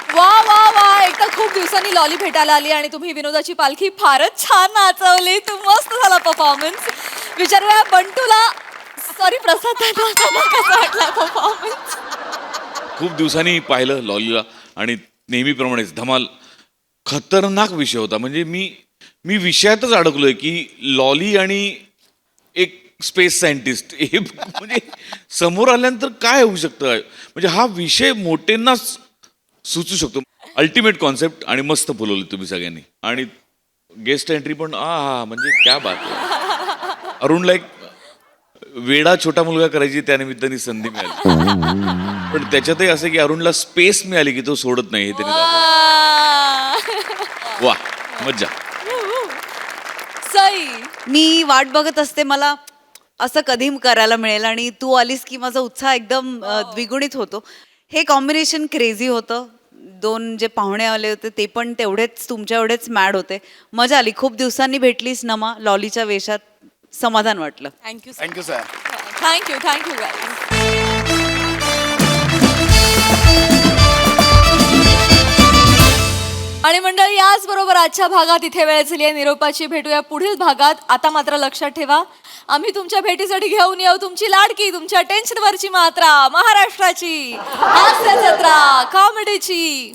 वा वा वा एकदा खूप दिवसांनी लॉली भेटायला आली आणि तुम्ही विनोदाची पालखी फारच छान नाचवली तू मस्त झाला परफॉर्मन्स विचारूया बंटूला सॉरी प्रसाद दादा कसा वाटला परफॉर्मन्स खूप दिवसांनी पाहिलं लॉलीला आणि नेहमीप्रमाणेच धमाल खतरनाक विषय होता म्हणजे मी विषयातच अडकलोय की लॉली आणि एक स्पेस सायंटिस्ट हे म्हणजे समोर आल्यानंतर काय होऊ शकतं म्हणजे हा विषय मोठ्यांनाच सुचू शकतो अल्टिमेट कॉन्सेप्ट आणि मस्त फुलवलं तुम्ही सगळ्यांनी आणि गेस्ट एंट्री पण हा म्हणजे क्या बात आहे अरुणला एक वेडा छोटा मुलगा करायची त्या निमित्ताने संधी मिळाली पण त्याच्यातही असं की अरुणला स्पेस मिळाली की तो सोडत नाही हे त्यांनी दाखवलं. वा मज्जा सई मी वाट बघत असते मला असं कधी करायला मिळेल आणि तू आलीस की माझा उत्साह एकदम द्विगुणित होतो हे कॉम्बिनेशन क्रेझी होतं दोन जे पाहुणे आले होते ते पण तेवढेच तुमच्या एवढेच मॅड होते मजा आली खूप दिवसांनी भेटलीस नमा लॉलीच्या वेशात समाधान वाटलं थँक्यू थँक्यू सर थँक्यू आणि मंडळी याचबरोबर आजच्या भागात इथे वेळ झाली आहे निरोपाची भेटूया पुढील भागात आता मात्र लक्षात ठेवा आम्ही तुमच्या भेटीसाठी घेऊन येऊ तुमची लाडकी तुमच्या टेन्शनवरची मात्रा महाराष्ट्राची हास्य जत्रा कॉमेडीची